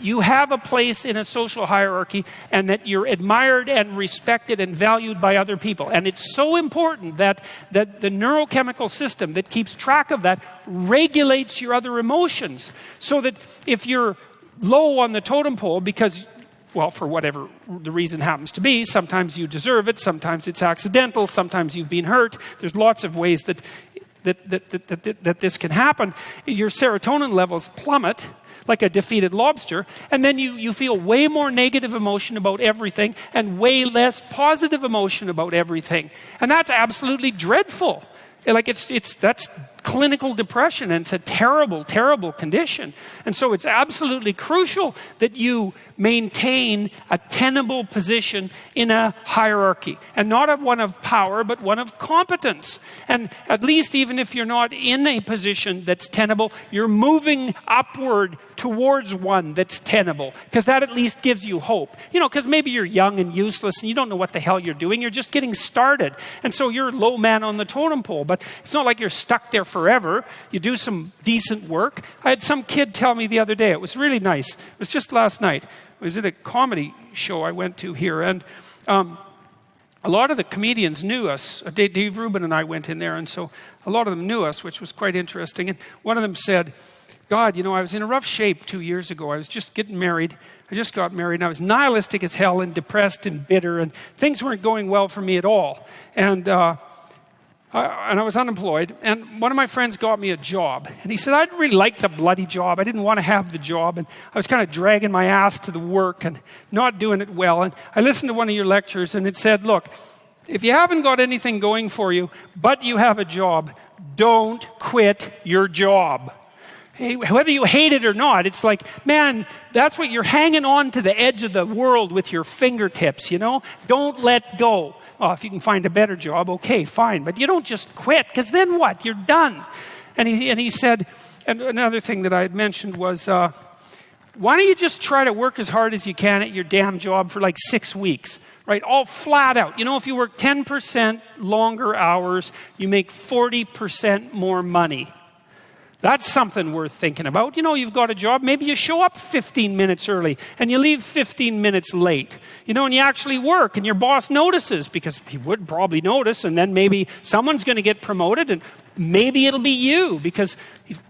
you have a place in a social hierarchy and that you're admired and respected and valued by other people. And it's so important that the neurochemical system that keeps track of that regulates your other emotions, so that if you're low on the totem pole because, well, for whatever the reason happens to be, sometimes you deserve it, sometimes it's accidental, sometimes you've been hurt. There's lots of ways that this can happen. Your serotonin levels plummet like a defeated lobster, and then you feel way more negative emotion about everything and way less positive emotion about everything. And that's absolutely dreadful. Like that's clinical depression, and it's a terrible, terrible condition. And so it's absolutely crucial that you maintain a tenable position in a hierarchy, and not one of power, but one of competence. And at least even if you're not in a position that's tenable, you're moving upward towards one that's tenable, because that at least gives you hope. You know, because maybe you're young and useless and you don't know what the hell you're doing. You're just getting started. And so you're low man on the totem pole, but it's not like you're stuck there forever. You do some decent work. I had some kid tell me the other day, it was really nice. It was just last night. It was at a comedy show I went to here, and a lot of the comedians knew us. Dave Rubin and I went in there, and so a lot of them knew us, which was quite interesting. And one of them said, God, you know, I was in a rough shape 2 years ago. I was just getting married. I just got married, and I was nihilistic as hell and depressed and bitter, and things weren't going well for me at all. And I was unemployed, and one of my friends got me a job. And he said, I didn't really like the bloody job. I didn't want to have the job, and I was kind of dragging my ass to the work and not doing it well. And I listened to one of your lectures, and it said, look, if you haven't got anything going for you, but you have a job, don't quit your job. Whether you hate it or not, it's like, man, that's what you're hanging on to the edge of the world with your fingertips, you know? Don't let go. Well, if you can find a better job, okay, fine. But you don't just quit, because then what? You're done. And he said, and another thing that I had mentioned was, why don't you just try to work as hard as you can at your damn job for like 6 weeks, right? All flat out. You know, if you work 10% longer hours, you make 40% more money. That's something worth thinking about. You know, you've got a job, maybe you show up 15 minutes early and you leave 15 minutes late. You know, and you actually work and your boss notices, because he would probably notice, and then maybe someone's going to get promoted and maybe it'll be you, because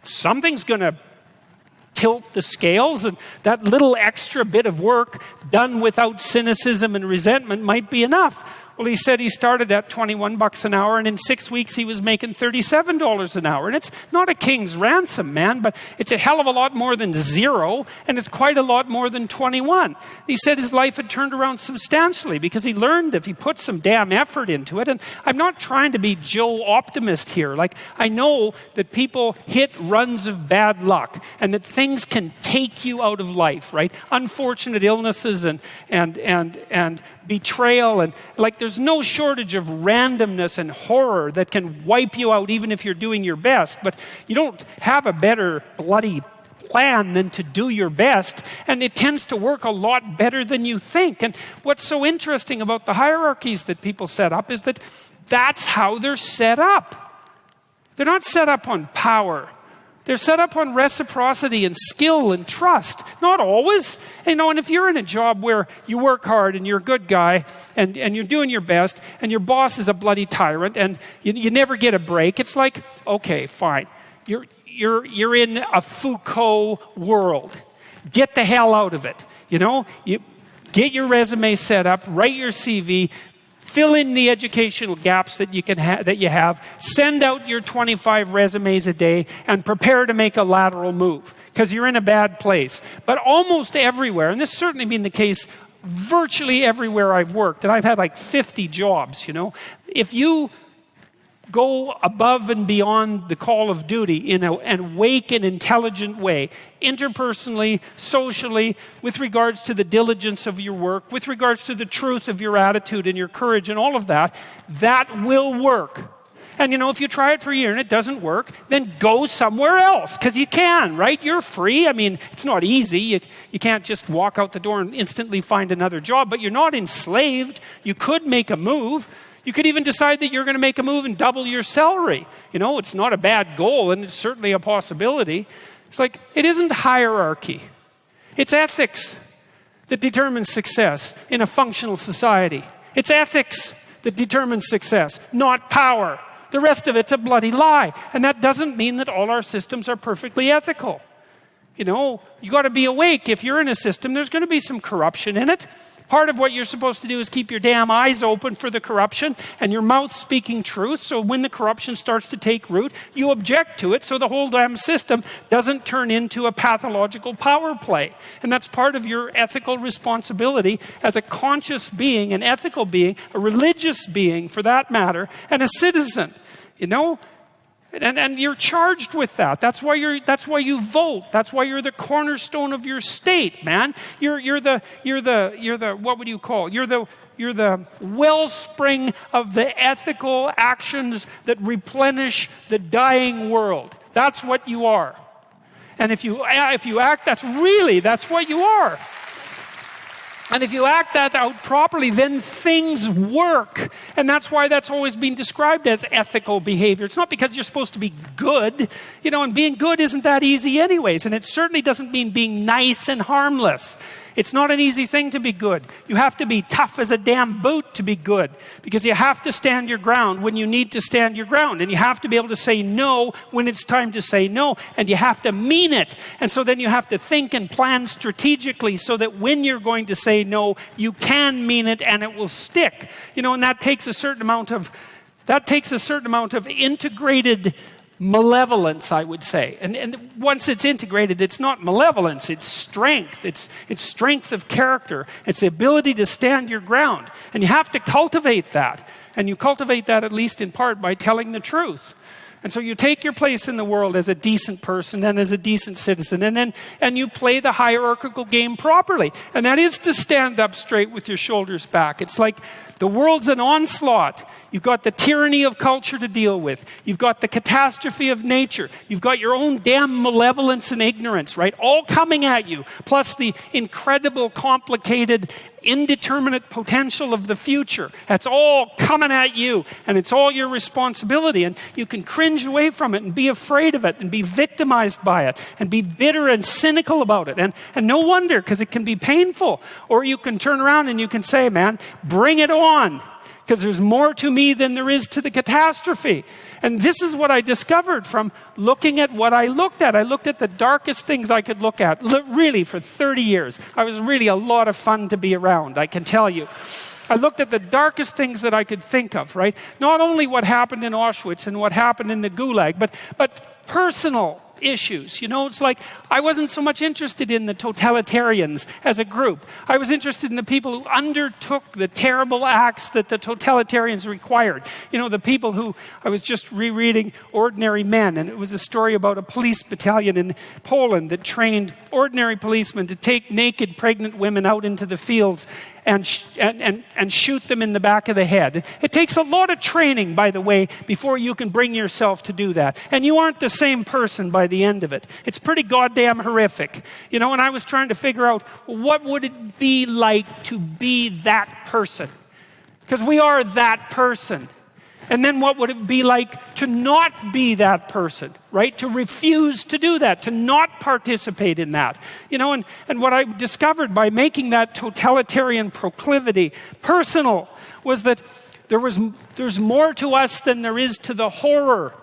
something's going to tilt the scales, and that little extra bit of work done without cynicism and resentment might be enough. Well, he said he started at $21 an hour, and in 6 weeks he was making $37 an hour. And it's not a king's ransom, man, but it's a hell of a lot more than zero, and it's quite a lot more than 21. He said his life had turned around substantially because he learned if he put some damn effort into it. And I'm not trying to be Joe Optimist here. Like, I know that people hit runs of bad luck and that things can take you out of life, right? Unfortunate illnesses and betrayal, and like there's no shortage of randomness and horror that can wipe you out even if you're doing your best. But you don't have a better bloody plan than to do your best, and it tends to work a lot better than you think. And what's so interesting about the hierarchies that people set up is that that's how they're set up. They're not set up on power. They're set up on reciprocity and skill and trust. Not always. You know, and if you're in a job where you work hard and you're a good guy and you're doing your best and your boss is a bloody tyrant and you never get a break, it's like, okay, fine. You're in a Foucault world. Get the hell out of it. You know, you get your resume set up, write your CV, fill in the educational gaps that you have. Send out your 25 resumes a day and prepare to make a lateral move, because you're in a bad place. But almost everywhere, and this has certainly been the case virtually everywhere I've worked, and I've had like 50 jobs, you know. If you go above and beyond the call of duty in an awake and intelligent way, interpersonally, socially, with regards to the diligence of your work, with regards to the truth of your attitude and your courage and all of that, that will work. And, you know, if you try it for a year and it doesn't work, then go somewhere else, because you can, right? You're free. I mean, it's not easy. You can't just walk out the door and instantly find another job, but you're not enslaved. You could make a move. You could even decide that you're going to make a move and double your salary. You know, it's not a bad goal, and it's certainly a possibility. It's like, it isn't hierarchy. It's ethics that determines success in a functional society. It's ethics that determines success, not power. The rest of it's a bloody lie. And that doesn't mean that all our systems are perfectly ethical. You know, you got to be awake. If you're in a system, there's going to be some corruption in it. Part of what you're supposed to do is keep your damn eyes open for the corruption and your mouth speaking truth, so when the corruption starts to take root, you object to it so the whole damn system doesn't turn into a pathological power play. And that's part of your ethical responsibility as a conscious being, an ethical being, a religious being for that matter, and a citizen, you know? And you're charged with that. That's why you vote. That's why you're the cornerstone of your state, man. You're the what would you call? You're the wellspring of the ethical actions that replenish the dying world. That's what you are. And if you act, that's what you are. And if you act that out properly, then things work. And that's why that's always been described as ethical behavior. It's not because you're supposed to be good, you know, and being good isn't that easy anyways. And it certainly doesn't mean being nice and harmless. It's not an easy thing to be good. You have to be tough as a damn boot to be good, because you have to stand your ground when you need to stand your ground. And you have to be able to say no when it's time to say no. And you have to mean it. And so then you have to think and plan strategically so that when you're going to say no, you can mean it and it will stick. You know, and that takes a certain amount of integrated malevolence, I would say. And once it's integrated, it's not malevolence, it's strength. It's strength of character. It's the ability to stand your ground. And you have to cultivate that. And you cultivate that at least in part by telling the truth. And so you take your place in the world as a decent person and as a decent citizen, and you play the hierarchical game properly. And that is to stand up straight with your shoulders back. It's like the world's an onslaught. You've got the tyranny of culture to deal with. You've got the catastrophe of nature. You've got your own damn malevolence and ignorance, right? All coming at you. Plus the incredible, complicated, indeterminate potential of the future. That's all coming at you, and it's all your responsibility. And you can cringe away from it and be afraid of it and be victimized by it and be bitter and cynical about it. And no wonder, because it can be painful. Or you can turn around and you can say, man, bring it on, because there's more to me than there is to the catastrophe. And this is what I discovered from looking at what I looked at. I looked at the darkest things I could look at, really, for 30 years. I was really a lot of fun to be around, I can tell you. I looked at the darkest things that I could think of, right? Not only what happened in Auschwitz and what happened in the Gulag, but personal issues. You know, it's like I wasn't so much interested in the totalitarians as a group. I was interested in the people who undertook the terrible acts that the totalitarians required. You know, the people who, I was just rereading Ordinary Men, and it was a story about a police battalion in Poland that trained ordinary policemen to take naked pregnant women out into the fields and shoot them in the back of the head. It takes a lot of training, by the way, before you can bring yourself to do that. And you aren't the same person by the end of it. It's pretty goddamn horrific. You know, and I was trying to figure out, what would it be like to be that person? Because we are that person. And then what would it be like to not be that person, right? To refuse to do that, to not participate in that. You know, and what I discovered by making that totalitarian proclivity personal was that there's more to us than there is to the horror.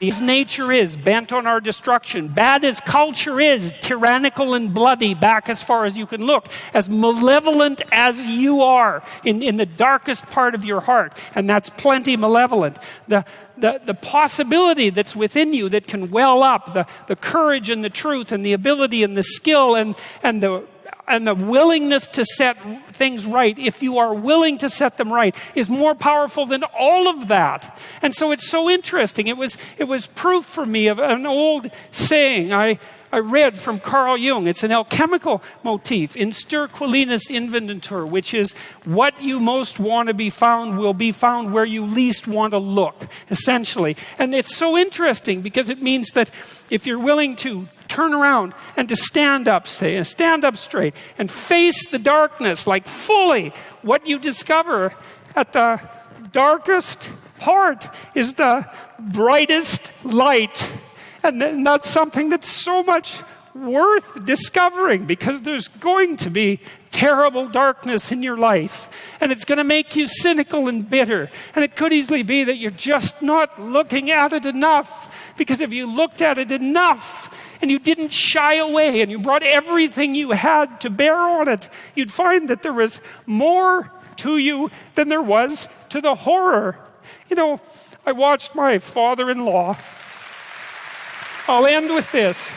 As nature is, bent on our destruction, bad as culture is, tyrannical and bloody, back as far as you can look, as malevolent as you are in the darkest part of your heart, and that's plenty malevolent. The possibility that's within you that can well up, the courage and the truth and the ability and the skill and the willingness to set things right, if you are willing to set them right, is more powerful than all of that. And so it's so interesting. It was proof for me of an old saying I read from Carl Jung. It's an alchemical motif, in stir qualinus inventur, which is what you most want to be found will be found where you least want to look, essentially. And it's so interesting because it means that if you're willing to turn around and to stand up straight and face the darkness like fully, what you discover at the darkest part is the brightest light. And that's something that's so much worth discovering, because there's going to be terrible darkness in your life, and it's going to make you cynical and bitter. And it could easily be that you're just not looking at it enough, because if you looked at it enough and you didn't shy away and you brought everything you had to bear on it, you'd find that there was more to you than there was to the horror. You know, I watched my father-in-law. I'll end with this.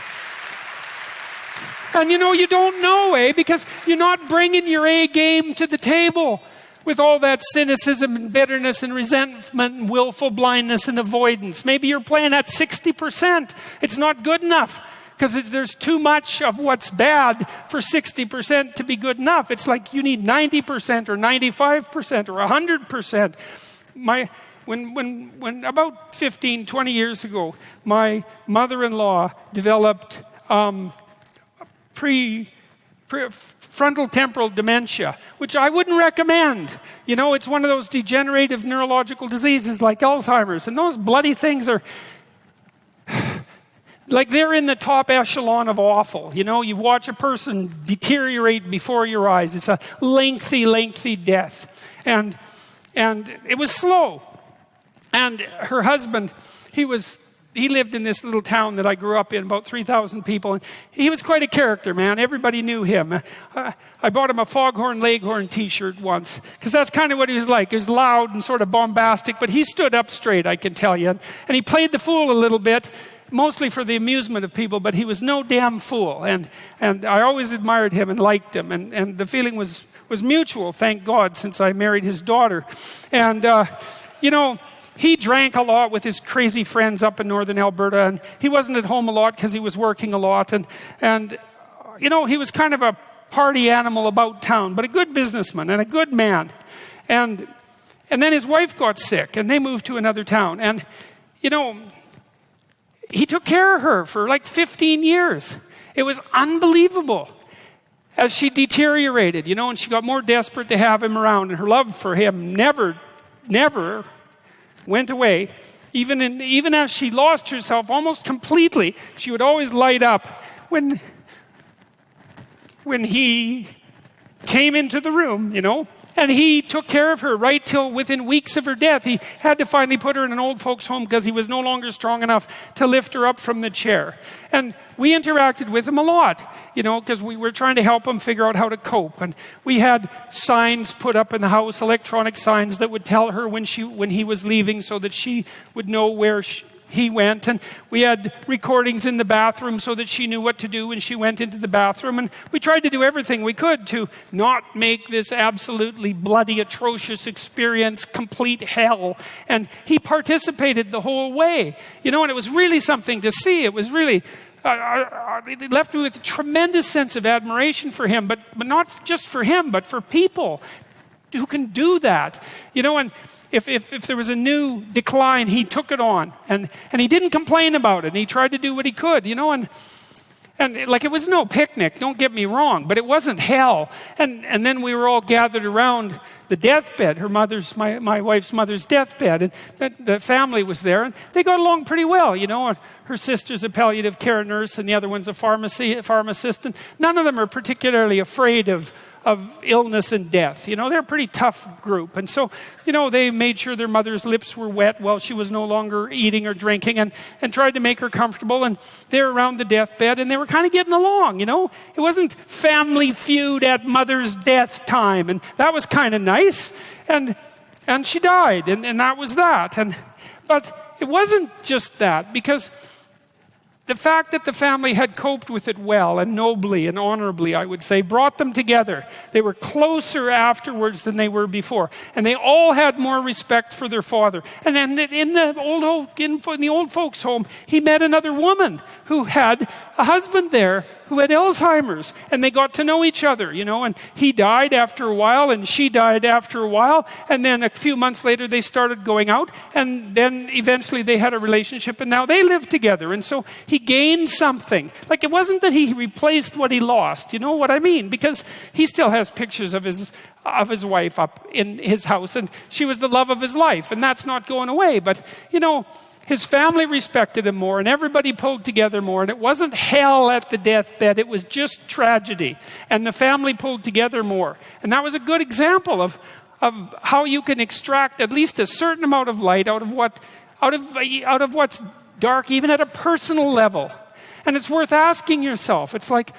And you know, you don't know, because you're not bringing your A game to the table with all that cynicism and bitterness and resentment and willful blindness and avoidance. Maybe you're playing at 60%. It's not good enough, because there's too much of what's bad for 60% to be good enough. It's like you need 90% or 95% or 100%. When about 15, 20 years ago, my mother-in-law developed frontal temporal dementia, which I wouldn't recommend. You know, it's one of those degenerative neurological diseases like Alzheimer's, and those bloody things are like they're in the top echelon of awful. You know, you watch a person deteriorate before your eyes. It's a lengthy, lengthy death. And it was slow. And her husband, he lived in this little town that I grew up in, about 3,000 people. And he was quite a character, man. Everybody knew him. I bought him a Foghorn Leghorn t-shirt once, because that's kind of what he was like. He was loud and sort of bombastic, but he stood up straight, I can tell you. And he played the fool a little bit, mostly for the amusement of people, but he was no damn fool. And I always admired him and liked him. And the feeling was mutual, thank God, since I married his daughter. And, you know, he drank a lot with his crazy friends up in northern Alberta, and he wasn't at home a lot because he was working a lot. And he was kind of a party animal about town, but a good businessman and a good man. And then his wife got sick, and they moved to another town. And, he took care of her for like 15 years. It was unbelievable. As she deteriorated, and she got more desperate to have him around, and her love for him never went away. Even as she lost herself almost completely, she would always light up when he came into the room, And he took care of her right till within weeks of her death. He had to finally put her in an old folks' home because he was no longer strong enough to lift her up from the chair. And we interacted with him a lot, because we were trying to help him figure out how to cope. And we had signs put up in the house, electronic signs that would tell her when he was leaving so that she would know where he went. And we had recordings in the bathroom so that she knew what to do when she went into the bathroom. And we tried to do everything we could to not make this absolutely bloody, atrocious experience complete hell. And he participated the whole way. And it was really something to see. It was really... it left me with a tremendous sense of admiration for him, but not just for him, but for people who can do that. And if there was a new decline, he took it on, and he didn't complain about it. And he tried to do what he could, and like it was no picnic. Don't get me wrong, but it wasn't hell. And then we were all gathered around the deathbed, my wife's mother's deathbed, and the family was there, and they got along pretty well, Her sister's a palliative care nurse, and the other one's a pharmacist, and none of them are particularly afraid of illness and death. They're a pretty tough group. And so, they made sure their mother's lips were wet while she was no longer eating or drinking, and tried to make her comfortable. And they're around the deathbed, and they were kind of getting along, It wasn't family feud at mother's death time. And that was kind of nice. And she died, and that was that. But it wasn't just that, because the fact that the family had coped with it well and nobly and honorably, I would say, brought them together. They were closer afterwards than they were before. And they all had more respect for their father. And then in the old folks' home, he met another woman who had a husband there who had Alzheimer's. And they got to know each other, and he died after a while, and she died after a while. And then a few months later, they started going out. And then eventually they had a relationship, and now they live together. And so he gained something. Like, it wasn't that he replaced what he lost. You know what I mean? Because he still has pictures of his wife up in his house, and she was the love of his life, and that's not going away. But, his family respected him more, and everybody pulled together more, and it wasn't hell at the deathbed, it was just tragedy. And the family pulled together more. And that was a good example of how you can extract at least a certain amount of light out of what's dark, even at a personal level. And it's worth asking yourself. It's like,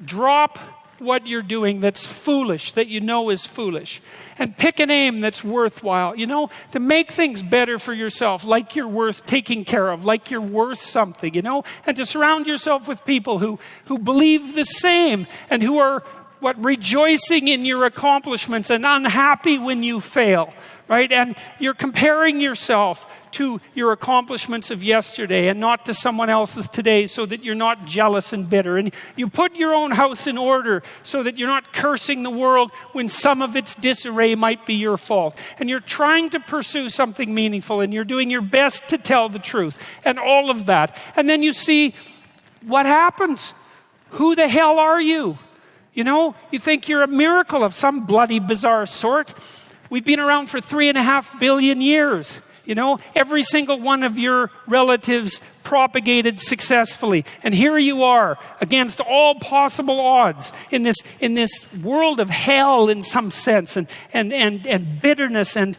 drop what you're doing that's foolish, that is foolish, and pick an aim that's worthwhile, to make things better for yourself, like you're worth taking care of, like you're worth something, and to surround yourself with people who believe the same, and who are rejoicing in your accomplishments and unhappy when you fail, right? And you're comparing yourself to your accomplishments of yesterday and not to someone else's today, so that you're not jealous and bitter. And you put your own house in order so that you're not cursing the world when some of its disarray might be your fault. And you're trying to pursue something meaningful, and you're doing your best to tell the truth, and all of that. And then you see what happens. Who the hell are you? You think you're a miracle of some bloody bizarre sort. We've been around for 3.5 billion years. Every single one of your relatives propagated successfully. And here you are, against all possible odds, in this world of hell in some sense, and bitterness and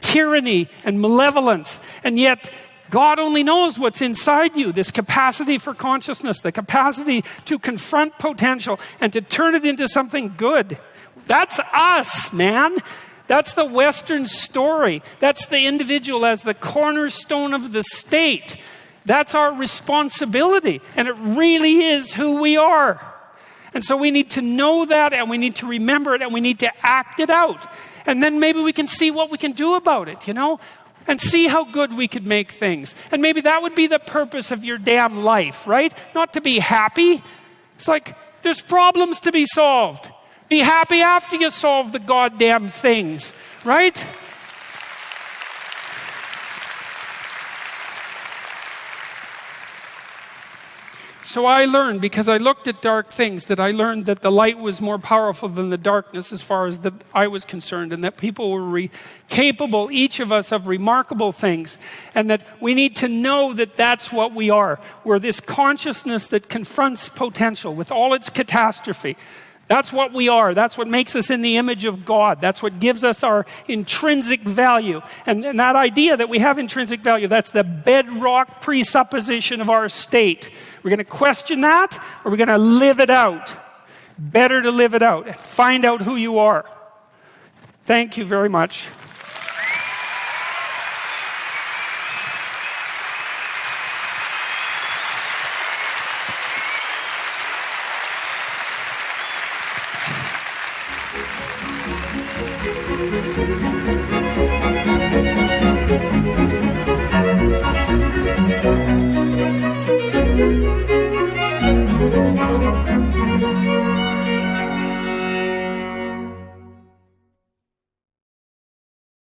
tyranny and malevolence. And yet God only knows what's inside you, this capacity for consciousness, the capacity to confront potential and to turn it into something good. That's us, man. That's the Western story. That's the individual as the cornerstone of the state. That's our responsibility, and it really is who we are. And so we need to know that, and we need to remember it, and we need to act it out. And then maybe we can see what we can do about it, and see how good we could make things. And maybe that would be the purpose of your damn life, right? Not to be happy. It's like, there's problems to be solved. Be happy after you solve the goddamn things, right? So I learned, because I looked at dark things, that I learned that the light was more powerful than the darkness as far as that I was concerned, and that people were capable, each of us, of remarkable things, and that we need to know that that's what we are. We're this consciousness that confronts potential with all its catastrophe. That's what we are. That's what makes us in the image of God. That's what gives us our intrinsic value. And that idea that we have intrinsic value, that's the bedrock presupposition of our state. We're going to question that, or we're going to live it out. Better to live it out. Find out who you are. Thank you very much.